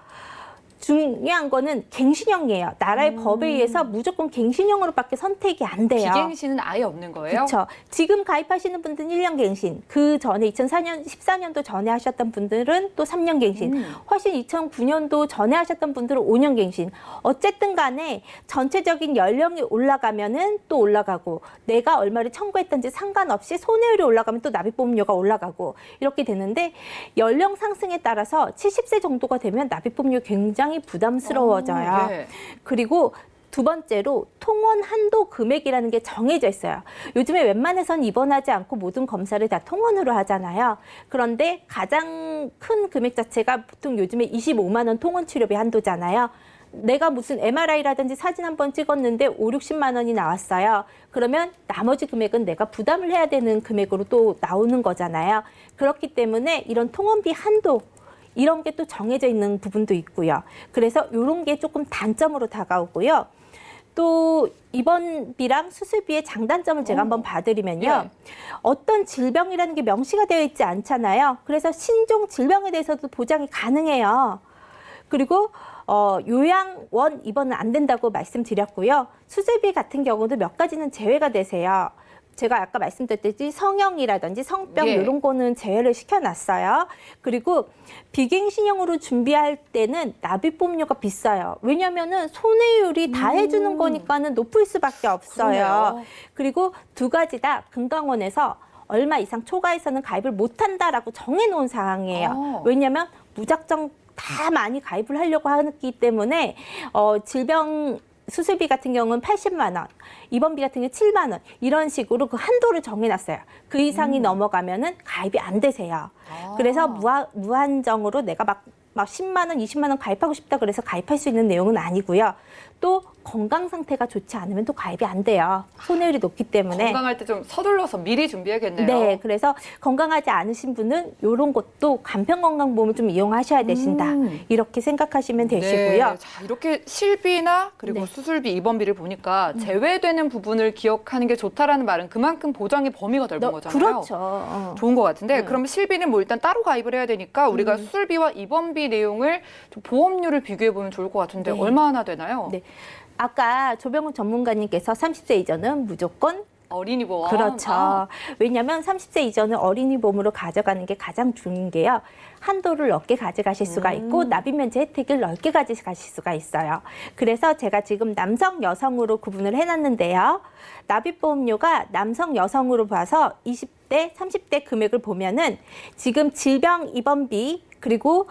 중요한 거는 갱신형이에요. 나라의 법에 의해서 무조건 갱신형으로밖에 선택이 안 돼요. 비갱신은 아예 없는 거예요? 그렇죠. 지금 가입하시는 분들은 1년 갱신, 그 전에 14년도 전에 하셨던 분들은 또 3년 갱신, 훨씬 2009년도 전에 하셨던 분들은 5년 갱신. 어쨌든 간에 전체적인 연령이 올라가면은 또 올라가고 내가 얼마를 청구했던지 상관없이 손해율이 올라가면 또 납입보험료가 올라가고 이렇게 되는데 연령 상승에 따라서 70세 정도가 되면 납입보험료 굉장히 부담스러워져요. 예. 그리고 두 번째로 통원 한도 금액이라는 게 정해져 있어요. 요즘에 웬만해선 입원하지 않고 모든 검사를 다 통원으로 하잖아요. 그런데 가장 큰 금액 자체가 보통 요즘에 25만 원 통원 치료비 한도잖아요. 내가 무슨 MRI라든지 사진 한번 찍었는데 5, 60만 원이 나왔어요. 그러면 나머지 금액은 내가 부담을 해야 되는 금액으로 또 나오는 거잖아요. 그렇기 때문에 이런 통원비 한도 이런 게 또 정해져 있는 부분도 있고요. 그래서 이런 게 조금 단점으로 다가오고요. 또 입원비랑 수술비의 장단점을 제가 한번 봐드리면요. 예. 어떤 질병이라는 게 명시가 되어 있지 않잖아요. 그래서 신종 질병에 대해서도 보장이 가능해요. 그리고 요양원 입원은 안 된다고 말씀드렸고요. 수술비 같은 경우도 몇 가지는 제외가 되세요. 제가 아까 말씀드렸듯이 성형이라든지 성병 예. 이런 거는 제외를 시켜놨어요. 그리고 비갱신형으로 준비할 때는 납입보험료가 비싸요. 왜냐면은 손해율이 다 해주는 거니까는 높을 수밖에 없어요. 그러네요. 그리고 두 가지 다 건강원에서 얼마 이상 초과해서는 가입을 못한다라고 정해놓은 사항이에요. 왜냐면 무작정 다 많이 가입을 하려고 하기 때문에 질병 수술비 같은 경우는 80만 원, 입원비 같은 경우 7만 원 이런 식으로 그 한도를 정해놨어요. 그 이상이 넘어가면은 가입이 안 되세요. 그래서 무한정으로 내가 막 10만 원, 20만 원 가입하고 싶다 그래서 가입할 수 있는 내용은 아니고요. 또 건강 상태가 좋지 않으면 또 가입이 안 돼요. 손해율이 높기 때문에. 건강할 때 좀 서둘러서 미리 준비해야겠네요. 네, 그래서 건강하지 않으신 분은 이런 것도 간편건강보험을 좀 이용하셔야 되신다. 이렇게 생각하시면 되시고요. 네, 자, 이렇게 실비나 그리고 네. 수술비, 입원비를 보니까 제외되는 부분을 기억하는 게 좋다라는 말은 그만큼 보장의 범위가 넓은 거잖아요. 그렇죠. 좋은 것 같은데 그러면 실비는 뭐 일단 따로 가입을 해야 되니까 우리가 수술비와 입원비 내용을 좀 보험료를 비교해 보면 좋을 것 같은데 네. 얼마나 되나요? 네. 아까 조병훈 전문가님께서 30세 이전은 무조건 어린이 보험. 그렇죠. 왜냐하면 30세 이전은 어린이 보험으로 가져가는 게 가장 좋은 게요. 한도를 넓게 가져가실 수가 있고 납입면제 혜택을 넓게 가져가실 수가 있어요. 그래서 제가 지금 남성, 여성으로 구분을 해놨는데요. 납입보험료가 남성, 여성으로 봐서 20대, 30대 금액을 보면은 지금 질병 입원비 그리고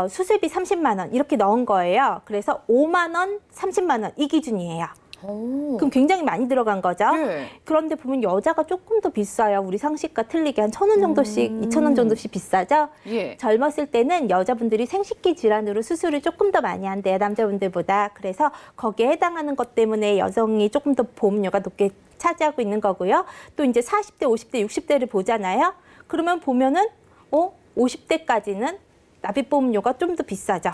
수술비 30만 원 이렇게 넣은 거예요. 그래서 5만 원, 30만 원 이 기준이에요. 오. 그럼 굉장히 많이 들어간 거죠. 네. 그런데 보면 여자가 조금 더 비싸요. 우리 상식과 틀리게 한 1,000원 정도씩, 2,000원 정도씩 비싸죠. 예. 젊었을 때는 여자분들이 생식기 질환으로 수술을 조금 더 많이 한대요. 남자분들보다. 그래서 거기에 해당하는 것 때문에 여성이 조금 더 보험료가 높게 차지하고 있는 거고요. 또 이제 40대, 50대, 60대를 보잖아요. 그러면 보면은 50대까지는 납입보험료가 좀 더 비싸죠.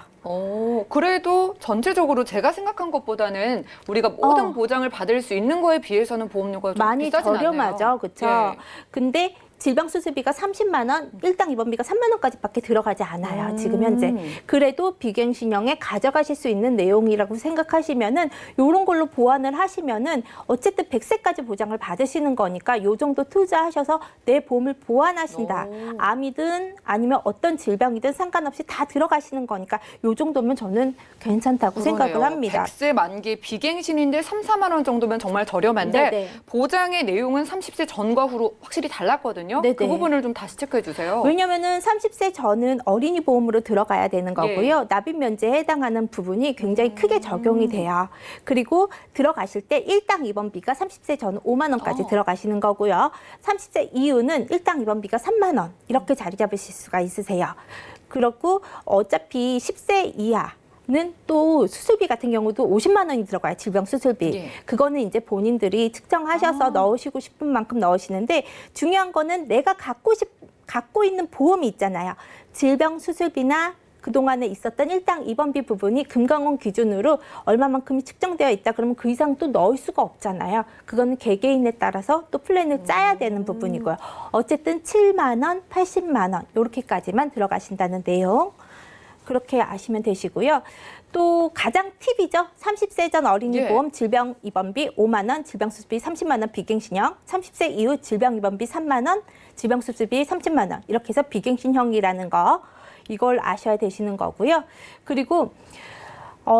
그래도 전체적으로 제가 생각한 것보다는 우리가 모든 보장을 받을 수 있는 거에 비해서는 보험료가 좀 많이 비싸진 저렴하죠. 않네요. 그렇죠. 예. 근데 질병 수술비가 30만 원, 일당 입원비가 3만 원까지밖에 들어가지 않아요. 지금 현재. 그래도 비갱신형에 가져가실 수 있는 내용이라고 생각하시면은 요런 걸로 보완을 하시면은 어쨌든 100세까지 보장을 받으시는 거니까 요 정도 투자하셔서 내 보험을 보완하신다. 암이든 아니면 어떤 질병이든 상관없이 다 들어가시는 거니까 요 정도면 저는 괜찮다고 생각을 합니다. 100세 만기 비갱신인데 3, 4만 원 정도면 정말 저렴한데 네네. 보장의 내용은 30세 전과 후로 확실히 달랐거든요. 네네. 그 부분을 좀 다시 체크해 주세요. 왜냐면은 30세 전은 어린이 보험으로 들어가야 되는 거고요. 납입 면제에 해당하는 부분이 굉장히 크게 적용이 돼요. 그리고 들어가실 때 일당 입원비가 30세 전 5만 원까지 들어가시는 거고요. 30세 이후는 일당 입원비가 3만 원 이렇게 자리 잡으실 수가 있으세요. 그렇고 어차피 10세 이하 는 또 수술비 같은 경우도 50만 원이 들어가요. 질병 수술비. 예. 그거는 이제 본인들이 측정하셔서 넣으시고 싶은 만큼 넣으시는데 중요한 거는 내가 갖고 있는 보험이 있잖아요. 질병 수술비나 그동안에 있었던 일당 입원비 부분이 금강원 기준으로 얼마만큼이 측정되어 있다 그러면 그 이상 또 넣을 수가 없잖아요. 그거는 개개인에 따라서 또 플랜을 짜야 되는 부분이고요. 어쨌든 7만 원, 80만 원 이렇게까지만 들어가신다는 내용. 그렇게 아시면 되시고요. 또 가장 팁이죠. 30세 전 어린이 예. 보험 질병 입원비 5만 원, 질병 수술비 30만 원 비갱신형. 30세 이후 질병 입원비 3만 원, 질병 수술비 30만 원. 이렇게 해서 비갱신형이라는 거 이걸 아셔야 되시는 거고요. 그리고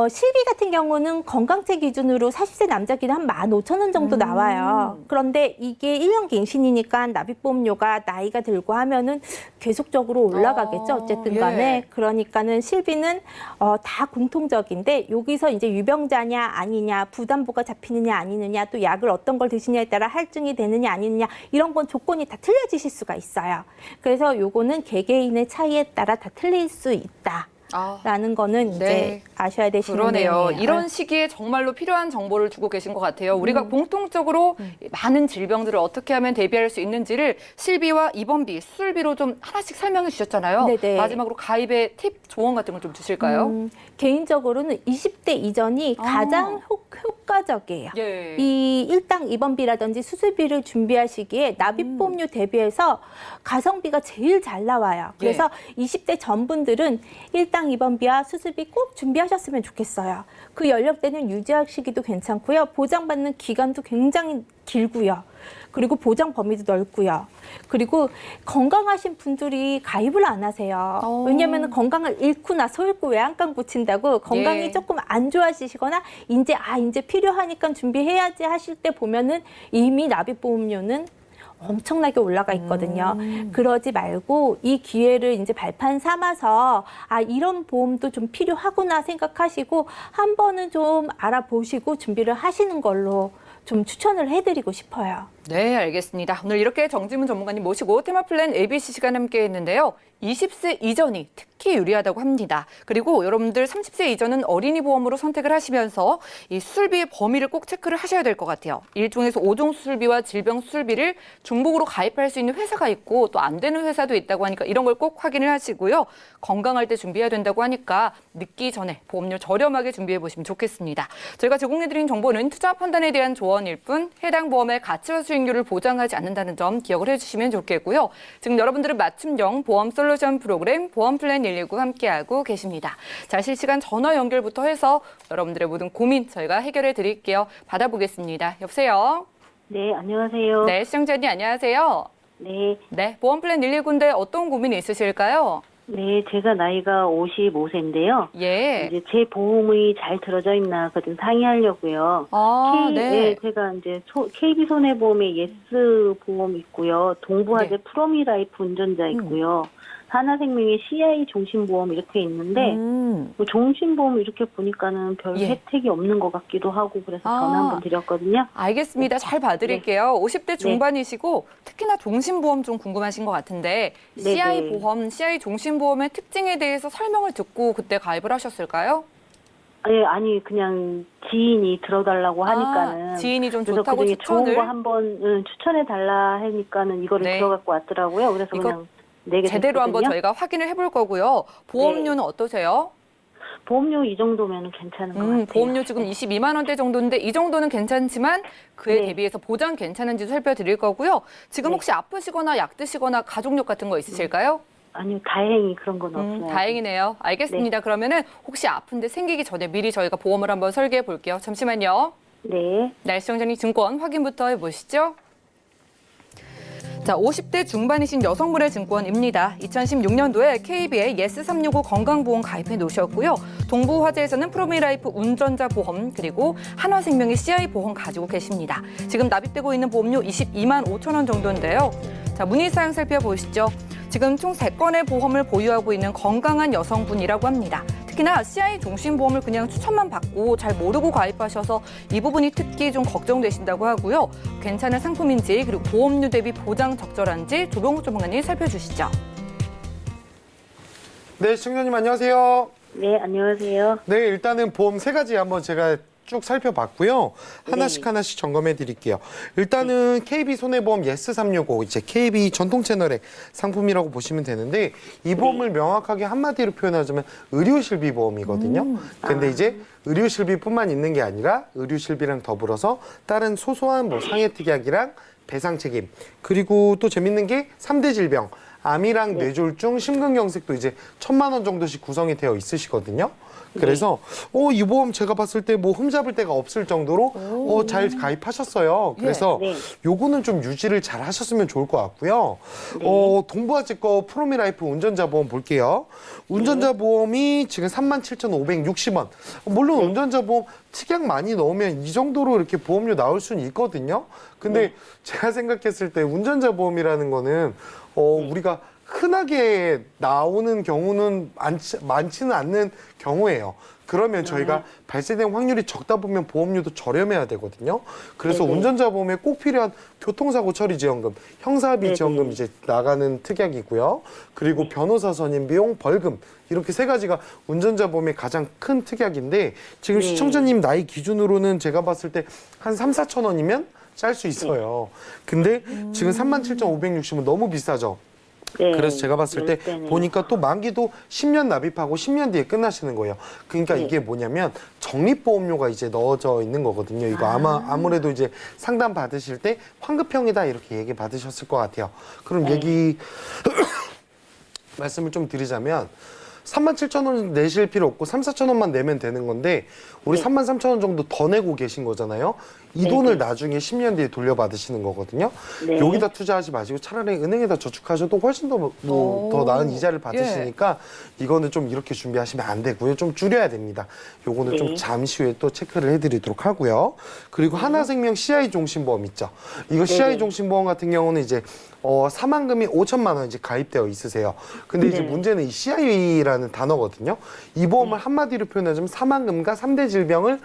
실비 같은 경우는 건강체 기준으로 40세 남자끼리 한 15,000원 정도 나와요. 그런데 이게 1년 갱신이니까 납입보험료가 나이가 들고 하면은 계속적으로 올라가겠죠. 어쨌든 간에. 예. 그러니까는 실비는 다 공통적인데 여기서 이제 유병자냐 아니냐 부담보가 잡히느냐 아니느냐 또 약을 어떤 걸 드시냐에 따라 할증이 되느냐 아니느냐 이런 건 조건이 다 틀려지실 수가 있어요. 그래서 요거는 개개인의 차이에 따라 다 틀릴 수 있다. 라는 거는 이제 아셔야 되시는 그러네요. 내용이에요. 이런 시기에 정말로 필요한 정보를 주고 계신 것 같아요. 우리가 공통적으로 많은 질병들을 어떻게 하면 대비할 수 있는지를 실비와 입원비, 수술비로 좀 하나씩 설명해 주셨잖아요. 네네. 마지막으로 가입의 팁, 조언 같은 걸 좀 주실까요? 개인적으로는 20대 이전이 가장 효과적이에요. 예. 이 일당 입원비라든지 수술비를 준비하시기에 납입보험료 대비해서 가성비가 제일 잘 나와요. 그래서 20대 전분들은 일당 입원비와 수술비 꼭 준비하셨으면 좋겠어요. 그 연령대는 유지하시기도 괜찮고요. 보장받는 기간도 굉장히 길고요. 그리고 보장 범위도 넓고요. 그리고 건강하신 분들이 가입을 안 하세요. 왜냐하면 건강을 잃고 나서 잃고 외양간 고친다고 건강이 조금 안 좋아지시거나 이제 필요하니까 준비해야지 하실 때 보면은 이미 납입보험료는 엄청나게 올라가 있거든요. 그러지 말고 이 기회를 이제 발판 삼아서 이런 보험도 좀 필요하구나 생각하시고 한 번은 좀 알아보시고 준비를 하시는 걸로 좀 추천을 해드리고 싶어요. 네, 알겠습니다. 오늘 이렇게 정지문 전문가님 모시고 테마플랜 ABC 시간 함께 했는데요. 20세 이전이 특히 유리하다고 합니다. 그리고 여러분들 30세 이전은 어린이 보험으로 선택을 하시면서 이 수술비의 범위를 꼭 체크를 하셔야 될 것 같아요. 1종에서 5종 수술비와 질병 수술비를 중복으로 가입할 수 있는 회사가 있고 또 안 되는 회사도 있다고 하니까 이런 걸 꼭 확인을 하시고요. 건강할 때 준비해야 된다고 하니까 늦기 전에 보험료 저렴하게 준비해 보시면 좋겠습니다. 저희가 제공해드린 정보는 투자 판단에 대한 조언일 뿐 해당 보험의 가치와 수익률을 보장하지 않는다는 점 기억을 해주시면 좋겠고요. 지금 여러분들은 맞춤형 보험 솔루션 프로그램 보험플랜 119 함께하고 계십니다. 자, 실시간 전화 연결부터 해서 여러분들의 모든 고민 저희가 해결해 드릴게요. 받아보겠습니다. 여보세요? 네, 안녕하세요. 네, 시청자님 안녕하세요. 네, 네, 보험플랜 119인데 어떤 고민이 있으실까요? 네, 제가 나이가 55세인데요. 예. 이제 제 보험이 잘 들어져 있나 그거 좀 상의하려고요. 네. 제가 이제 KB 손해보험에 예스 보험 있고요. 동부화재 프로미라이프 운전자 있고요. 하나생명의 CI 종신보험 이렇게 있는데 뭐 종신보험 이렇게 보니까는 별 혜택이 없는 것 같기도 하고 그래서 전화 한번 드렸거든요. 알겠습니다. 잘 봐드릴게요. 50대 중반이시고 특히나 종신보험 좀 궁금하신 것 같은데 CI 보험, CI 종신보험의 특징에 대해서 설명을 듣고 그때 가입을 하셨을까요? 아니 그냥 지인이 들어달라고 하니까는 지인이 좀 그래서 좋다고 그중에 추천을 좋은 거 한번 추천해 달라 하니까는 이거를 들어갖고 왔더라고요. 그래서 그냥 제대로 한번 저희가 확인을 해볼 거고요. 보험료는 어떠세요? 보험료 이 정도면 괜찮은 것 같아요. 보험료 지금 22만 원대 정도인데 이 정도는 괜찮지만 그에 대비해서 보장 괜찮은지도 살펴드릴 거고요. 지금 혹시 아프시거나 약 드시거나 가족력 같은 거 있으실까요? 아니요, 다행히 그런 건 없어요. 다행이네요. 알겠습니다. 그러면은 혹시 아픈데 생기기 전에 미리 저희가 보험을 한번 설계해 볼게요. 잠시만요. 네. 시청자님 증권 확인부터 해보시죠. 자, 50대 중반이신 여성분의 증권입니다. 2016년도에 KB의 예스365 건강보험 가입해 놓으셨고요. 동부화재에서는 프로미라이프 운전자 보험 그리고 한화생명의 CI 보험 가지고 계십니다. 지금 납입되고 있는 보험료 22만 5천 원 정도인데요. 자, 문의사항 살펴보시죠. 지금 총 3건의 보험을 보유하고 있는 건강한 여성분이라고 합니다. 특히나 CI 종신보험을 그냥 추천만 받고 잘 모르고 가입하셔서 이 부분이 특히 좀 걱정되신다고 하고요. 괜찮은 상품인지 그리고 보험료 대비 보장 적절한지 조병욱 전문가님 살펴주시죠. 네, 시청자님 안녕하세요. 네, 안녕하세요. 네, 일단은 보험 3가지 한번 제가 쭉 살펴봤고요. 하나씩 점검해 드릴게요. 일단은 KB 손해보험 예스365 이제 KB 전통 채널의 상품이라고 보시면 되는데 이 보험을 명확하게 한마디로 표현하자면 의료실비 보험이거든요. 근데 이제 의료실비뿐만 있는 게 아니라 의료실비랑 더불어서 다른 소소한 뭐 상해특약이랑 배상 책임 그리고 또 재밌는 게 3대 질병 암이랑 뇌졸중, 심근경색도 이제 1,000만 원 정도씩 구성이 되어 있으시거든요. 그래서 이 보험 제가 봤을 때 뭐 흠잡을 데가 없을 정도로 잘 가입하셨어요. 그래서 요거는 좀 유지를 잘 하셨으면 좋을 것 같고요. 동부화재 거 프로미라이프 운전자 보험 볼게요. 운전자 보험이 지금 37,560원. 물론 운전자 보험 특약 많이 넣으면 이 정도로 이렇게 보험료 나올 수는 있거든요. 근데 제가 생각했을 때 운전자 보험이라는 거는 우리가 흔하게 나오는 경우는 많지는 않는 경우예요. 그러면 저희가 발생된 확률이 적다 보면 보험료도 저렴해야 되거든요. 그래서 네네. 운전자 보험에 꼭 필요한 교통사고 처리 지원금, 형사비 네네. 지원금 이제 나가는 특약이고요. 그리고 변호사 선임 비용, 벌금 이렇게 세 가지가 운전자 보험의 가장 큰 특약인데 지금 네. 시청자님 나이 기준으로는 제가 봤을 때 한 3, 4천 원이면 짤 수 있어요. 근데 지금 37,560은 너무 비싸죠. 네. 그래서 제가 봤을 때 때는. 보니까 또 만기도 10년 납입하고 10년 뒤에 끝나시는 거예요. 그러니까 네. 이게 뭐냐면 적립보험료가 이제 넣어져 있는 거거든요. 이거 아무래도 이제 상담 받으실 때 환급형이다 이렇게 얘기 받으셨을 것 같아요. 그럼 네. 얘기 말씀을 좀 드리자면 37,000원 내실 필요 없고 3, 4,000원만 내면 되는 건데 우리 네. 33,000원 정도 더 내고 계신 거잖아요. 이 네, 돈을 네. 나중에 10년 뒤에 돌려받으시는 거거든요. 네. 여기다 투자하지 마시고 차라리 은행에다 저축하셔도 훨씬 더 더 나은 이자를 받으시니까 이거는 좀 이렇게 준비하시면 안 되고요. 좀 줄여야 됩니다. 요거는 네. 좀 잠시 후에 또 체크를 해드리도록 하고요. 그리고 하나생명 CI 종신보험 있죠. 이거 CI 종신보험 같은 경우는 이제 사망금이 5천만 원 이제 가입되어 있으세요. 근데 이제 네. 문제는 이 CI라는 단어거든요. 이 보험을 한마디로 표현하자면 사망금과 3대 질병을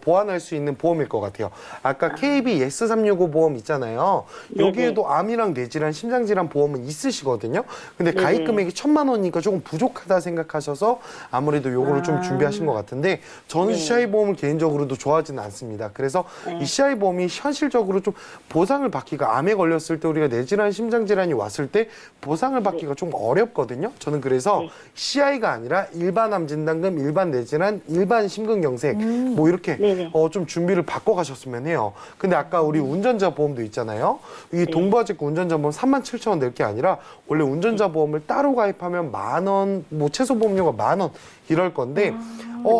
보완할 수 있는 보험일 것 같아요. 아까 KB S365 보험 있잖아요. 여기에도 암이랑 뇌질환, 심장질환 보험은 있으시거든요. 근데 네네. 가입 금액이 1,000만 원이니까 조금 부족하다 생각하셔서 아무래도 요거를 좀 준비하신 것 같은데 저는 네. CI 보험을 개인적으로도 좋아하지는 않습니다. 그래서 이 CI 보험이 현실적으로 좀 보상을 받기가 암에 걸렸을 때 우리가 뇌질환, 심장질환이 왔을 때 보상을 받기가 좀 어렵거든요. 저는 그래서 네. CI가 아니라 일반 암 진단금, 일반 뇌질환, 일반 심근경색 뭐 이렇게 네네. 좀 준비를 바꿔 가셨으면 해요. 근데 아까 우리 운전자 보험도 있잖아요. 이 동부아지구 운전자 보험 37,000원 낼 게 아니라 원래 운전자 보험을 따로 가입하면 10,000원, 뭐 최소 보험료가 10,000원 이럴 건데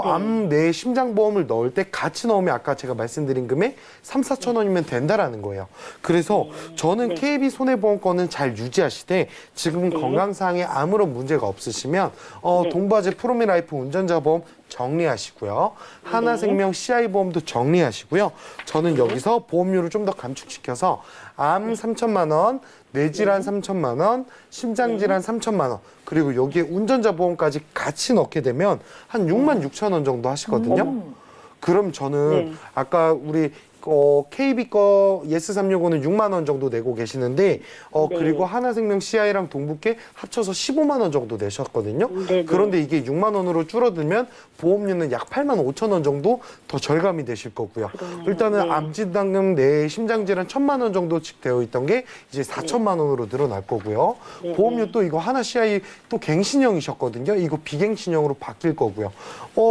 암, 뇌, 심장 보험을 넣을 때 같이 넣으면 아까 제가 말씀드린 금액 3, 4천 원이면 된다라는 거예요. 그래서 저는 네. KB 손해보험권은 잘 유지하시되 지금 건강상에 아무런 문제가 없으시면 동부아재 프로미라이프 운전자 보험 정리하시고요. 하나생명 CI 보험도 정리하시고요. 저는 여기서 보험료를 좀 더 감축시켜서 암 3천만 원, 뇌질환 3천만 원, 심장질환 3천만 원, 그리고 여기에 운전자 보험까지 같이 넣게 되면 한 6만 6천 원 정도 하시거든요. 그럼 저는 네. 아까 우리 KB 거 예스365는 6만 원 정도 내고 계시는데 그리고 하나생명 CI랑 동부께 합쳐서 15만 원 정도 내셨거든요. 네네. 그런데 이게 6만 원으로 줄어들면 보험료는 약 8만 5천 원 정도 더 절감이 되실 거고요. 그러네요. 일단은 네. 암진단금, 뇌 심장질환 1,000만 원 정도씩 되어 있던 게 이제 4천만 원으로 늘어날 거고요. 네. 보험료 또 이거 하나 CI 또 갱신형이셨거든요. 이거 비갱신형으로 바뀔 거고요.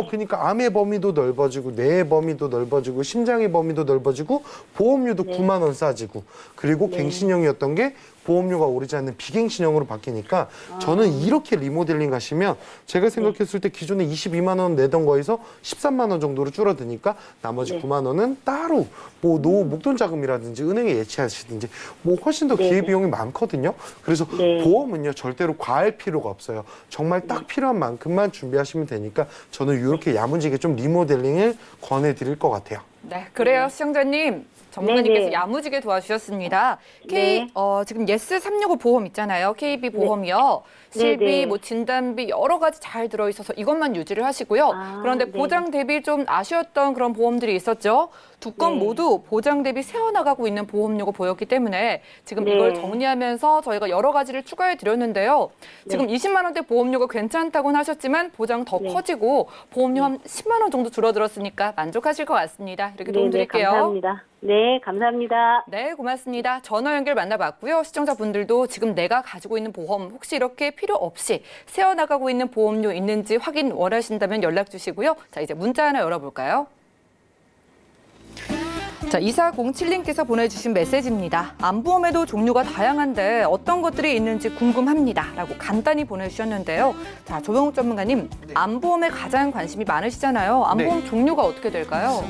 그러니까 암의 범위도 넓어지고 뇌의 범위도 넓어지고 심장의 범위도 넓어지고 보험료도 9만 원 싸지고 그리고 갱신형이었던 게 보험료가 오르지 않는 비갱신형으로 바뀌니까 저는 이렇게 리모델링 하시면 제가 생각했을 때 기존에 22만 원 내던 거에서 13만 원 정도로 줄어드니까 나머지 9만 원은 따로 뭐 노후 목돈 자금이라든지 은행에 예치하시든지 뭐 훨씬 더 기회비용이 많거든요. 그래서 보험은요 절대로 과할 필요가 없어요. 정말 딱 필요한 만큼만 준비하시면 되니까 저는 이렇게 야무지게 좀 리모델링을 권해드릴 것 같아요. 네, 그래요, 시청자님. 전문가님께서 네네. 야무지게 도와주셨습니다. 네. 지금 예스365 보험 있잖아요. KB 보험이요. 실비, 네네. 뭐 진단비 여러 가지 잘 들어있어서 이것만 유지를 하시고요. 그런데 네. 보장 대비 좀 아쉬웠던 그런 보험들이 있었죠. 두 건 네. 모두 보장 대비 세어나가고 있는 보험료가 보였기 때문에 지금 네. 이걸 정리하면서 저희가 여러 가지를 추가해 드렸는데요. 지금 20만 원대 보험료가 괜찮다고는 하셨지만 보장 더 커지고 보험료 한 10만 원 정도 줄어들었으니까 만족하실 것 같습니다. 이렇게 도움 드릴게요. 감사합니다. 네, 감사합니다. 네, 고맙습니다. 전화 연결 만나봤고요. 시청자분들도 지금 내가 가지고 있는 보험 혹시 이렇게 필요 없이 세어나가고 있는 보험료 있는지 확인 원하신다면 연락 주시고요. 자, 이제 문자 하나 열어볼까요? 자, 2407님께서 보내주신 메시지입니다. 암보험에도 종류가 다양한데 어떤 것들이 있는지 궁금합니다. 라고 간단히 보내주셨는데요. 자, 조병욱 전문가님, 암보험에 가장 관심이 많으시잖아요. 암보험 종류가 어떻게 될까요?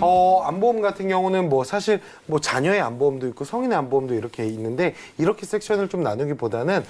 암보험 같은 경우는 뭐 사실 뭐 자녀의 암보험도 있고 성인의 암보험도 이렇게 있는데 이렇게 섹션을 좀 나누기보다는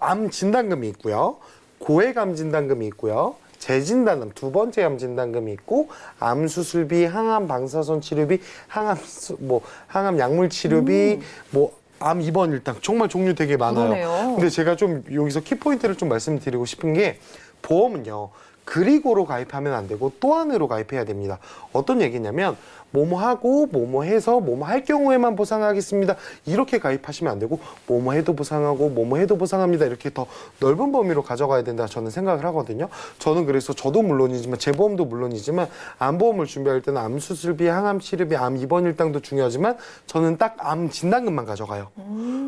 암 진단금이 있고요. 고액 암 진단금이 있고요. 재진단금, 두 번째 암 진단금이 있고 암 수술비, 항암 방사선 치료비, 항암 약물 치료비, 뭐 암 입원 일당 정말 종류 되게 많아요. 그러네요. 근데 제가 좀 여기서 키포인트를 좀 말씀드리고 싶은 게 보험은요. 그리고로 가입하면 안 되고 또 안으로 가입해야 됩니다. 어떤 얘기냐면 뭐뭐 하고 뭐뭐 해서 뭐뭐 할 경우에만 보상하겠습니다. 이렇게 가입하시면 안 되고 뭐뭐 해도 보상하고 뭐뭐 해도 보상합니다. 이렇게 더 넓은 범위로 가져가야 된다 저는 생각을 하거든요. 저는 그래서 저도 물론이지만 제 보험도 물론이지만 암보험을 준비할 때는 암 수술비, 항암 치료비, 암 입원 일당도 중요하지만 저는 딱 암 진단금만 가져가요.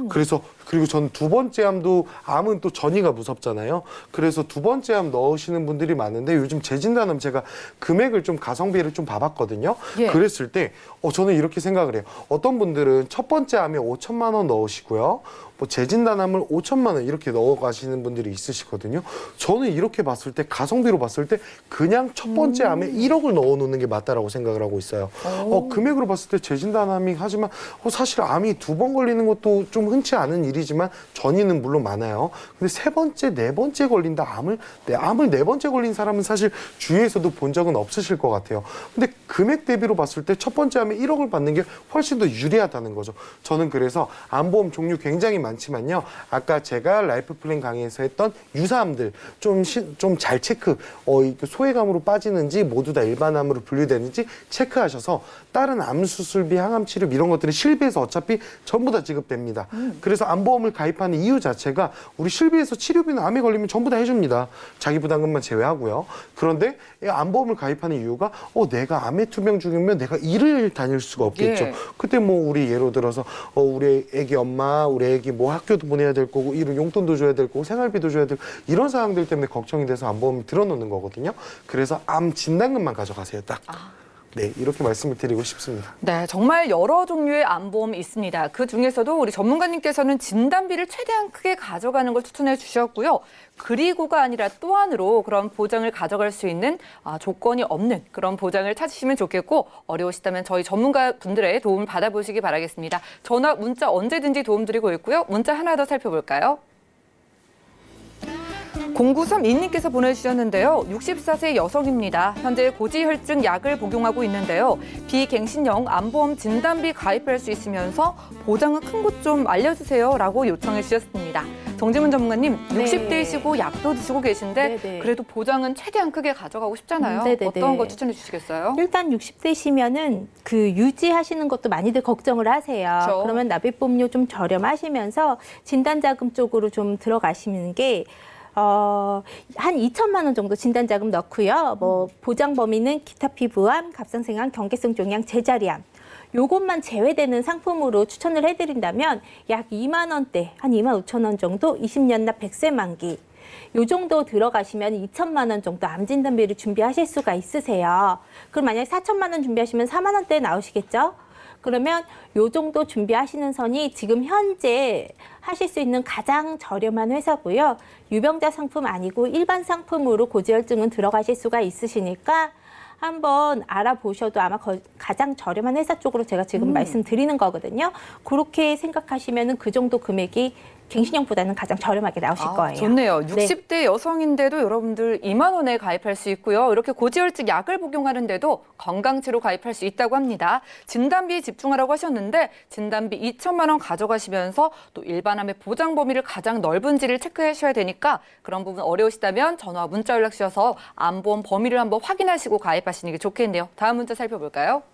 그래서 그리고 저는 두 번째 암도 암은 또 전이가 무섭잖아요. 그래서 두 번째 암 넣으시는 분들이 많은데 요즘 재진단암 제가 금액을 좀 가성비를 좀 봐봤거든요. 예. 그랬을 때 저는 이렇게 생각을 해요. 어떤 분들은 첫 번째 암에 5천만 원 넣으시고요. 뭐 재진단암을 5천만 원 이렇게 넣어가시는 분들이 있으시거든요. 저는 이렇게 봤을 때 가성비로 봤을 때 그냥 첫 번째 암에 1억을 넣어놓는 게 맞다라고 생각을 하고 있어요. 금액으로 봤을 때 재진단암이 하지만 사실 암이 두 번 걸리는 것도 좀 흔치 않은 일이지만 전이는 물론 많아요. 근데 세 번째, 네 번째 걸린다 암을 네 번째 걸린 사람은 사실 주위에서도 본 적은 없으실 것 같아요. 근데 금액 대비로 봤을 때 첫 번째 암에 1억을 받는 게 훨씬 더 유리하다는 거죠. 저는 그래서 암보험 종류 굉장히 많지만요. 아까 제가 라이프 플랜 강의에서 했던 유사암들 좀 잘 체크, 소외감으로 빠지는지 모두 다 일반암으로 분류되는지 체크하셔서 다른 암 수술비, 항암 치료 이런 것들은 실비에서 어차피 전부 다 지급됩니다. 그래서 암보험을 가입하는 이유 자체가 우리 실비에서 치료비는 암에 걸리면 전부 다 해줍니다. 자기 부담금만 제외하고요. 그런데 이 암보험을 가입하는 이유가 내가 암에 투병 중이면 내가 일을 다닐 수가 없겠죠. 예. 그때 뭐 우리 예로 들어서 우리 애기 엄마, 우리 애기 뭐 학교도 보내야 될 거고 이런 용돈도 줘야 될 거고 생활비도 줘야 되고 이런 상황들 때문에 걱정이 돼서 암보험 들어놓는 거거든요. 그래서 암 진단금만 가져가세요. 딱. 네, 이렇게 말씀을 드리고 싶습니다. 네, 정말 여러 종류의 암보험이 있습니다. 그 중에서도 우리 전문가님께서는 진단비를 최대한 크게 가져가는 걸 추천해 주셨고요. 그리고가 아니라 또 안으로 그런 보장을 가져갈 수 있는 조건이 없는 그런 보장을 찾으시면 좋겠고 어려우시다면 저희 전문가분들의 도움을 받아보시기 바라겠습니다. 전화, 문자 언제든지 도움드리고 있고요. 문자 하나 더 살펴볼까요? 0932님께서 보내주셨는데요. 64세 여성입니다. 현재 고지혈증 약을 복용하고 있는데요. 비갱신형 암보험 진단비 가입할 수 있으면서 보장은 큰 곳 좀 알려주세요 라고 요청해 주셨습니다. 정지문 전문가님, 네. 60대이시고 약도 드시고 계신데 네네. 그래도 보장은 최대한 크게 가져가고 싶잖아요. 네네네. 어떤 거 추천해 주시겠어요? 일단 60대시면은 그 유지하시는 것도 많이들 걱정을 하세요. 그렇죠. 그러면 납입보험료 좀 저렴하시면서 진단자금 쪽으로 좀 들어가시는 게 한 2천만 원 정도 진단자금 넣고요. 뭐 보장 범위는 기타 피부암, 갑상생암, 경계성 종양, 제자리암. 요것만 제외되는 상품으로 추천을 해드린다면 약 2만 원대, 한 2만 5천 원 정도 20년 납 100세 만기. 요 정도 들어가시면 2천만 원 정도 암 진단비를 준비하실 수가 있으세요. 그럼 만약에 4천만 원 준비하시면 4만 원대에 나오시겠죠? 그러면 요 정도 준비하시는 선이 지금 현재 하실 수 있는 가장 저렴한 회사고요. 유병자 상품 아니고 일반 상품으로 고지혈증은 들어가실 수가 있으시니까 한번 알아보셔도 아마 가장 저렴한 회사 쪽으로 제가 지금 말씀드리는 거거든요. 그렇게 생각하시면 그 정도 금액이 갱신형보다는 가장 저렴하게 나오실 거예요. 좋네요. 네. 60대 여성인데도 여러분들 2만 원에 가입할 수 있고요. 이렇게 고지혈증 약을 복용하는데도 건강치료 가입할 수 있다고 합니다. 진단비에 집중하라고 하셨는데 진단비 2천만 원 가져가시면서 또 일반암의 보장 범위를 가장 넓은지를 체크하셔야 되니까 그런 부분 어려우시다면 전화, 문자 연락 주셔서 암보험 범위를 한번 확인하시고 가입하시는 게 좋겠네요. 다음 문자 살펴볼까요?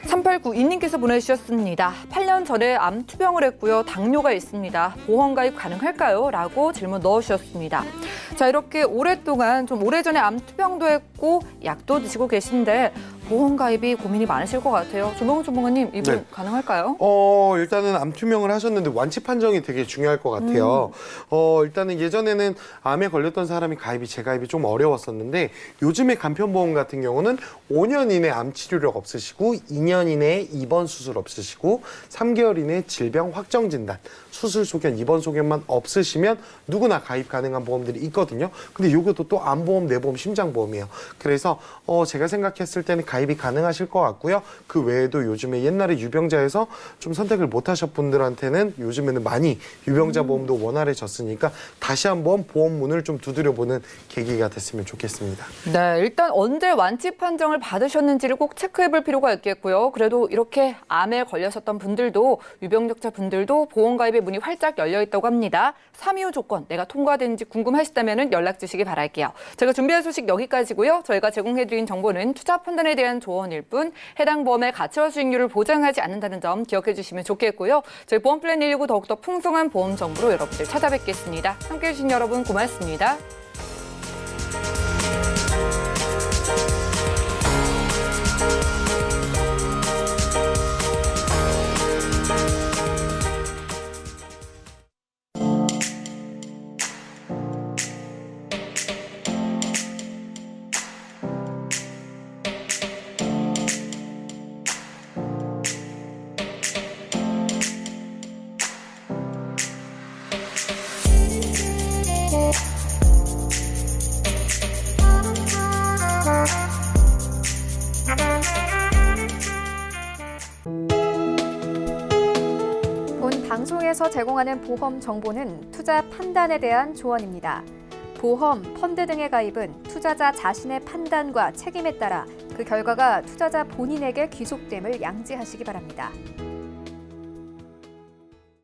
3892님께서 보내주셨습니다. 8년 전에 암 투병을 했고요. 당뇨가 있습니다. 보험 가입 가능할까요? 라고 질문 넣어주셨습니다. 자, 이렇게 오랫동안 좀 오래전에 암 투병도 했고 약도 드시고 계신데 보험 가입이 고민이 많으실 것 같아요. 조병훈 전문가님, 이분 네. 가능할까요? 일단은 암 투명을 하셨는데 완치 판정이 되게 중요할 것 같아요. 일단은 예전에는 암에 걸렸던 사람이 재가입이 좀 어려웠었는데 요즘에 간편보험 같은 경우는 5년 이내 암 치료력 없으시고 2년 이내에 입원 수술 없으시고 3개월 이내에 질병 확정 진단, 수술 소견, 입원 소견만 없으시면 누구나 가입 가능한 보험들이 있거든요. 근데 이것도 또 암보험, 뇌보험, 심장보험이에요. 그래서 제가 생각했을 때는 가입이 가능하실 것 같고요. 그 외에도 요즘에 옛날에 유병자에서 좀 선택을 못 하셨 분들한테는 요즘에는 많이 유병자 보험도 원활해졌으니까 다시 한번 보험 문을 좀 두드려보는 계기가 됐으면 좋겠습니다. 네, 일단 언제 완치 판정을 받으셨는지를 꼭 체크해볼 필요가 있겠고요. 그래도 이렇게 암에 걸려셨던 분들도 유병력자 분들도 보험 가입의 문이 활짝 열려 있다고 합니다. 325 조건 내가 통과된지 궁금하시다면 연락 주시기 바랄게요. 제가 준비한 소식 여기까지고요. 저희가 제공해드린 정보는 투자 판단에 대한 조언일 뿐 해당 보험의 가치와 수익률을 보장하지 않는다는 점 기억해 주시면 좋겠고요. 저희 보험 플랜 119 더욱더 풍성한 보험 정보로 여러분들 찾아뵙겠습니다. 함께해 주신 여러분 고맙습니다. 본 방송에서 제공하는 보험 정보는 투자 판단에 대한 조언입니다. 보험, 펀드 등의 가입은 투자자 자신의 판단과 책임에 따라 그 결과가 투자자 본인에게 귀속됨을 양지하시기 바랍니다.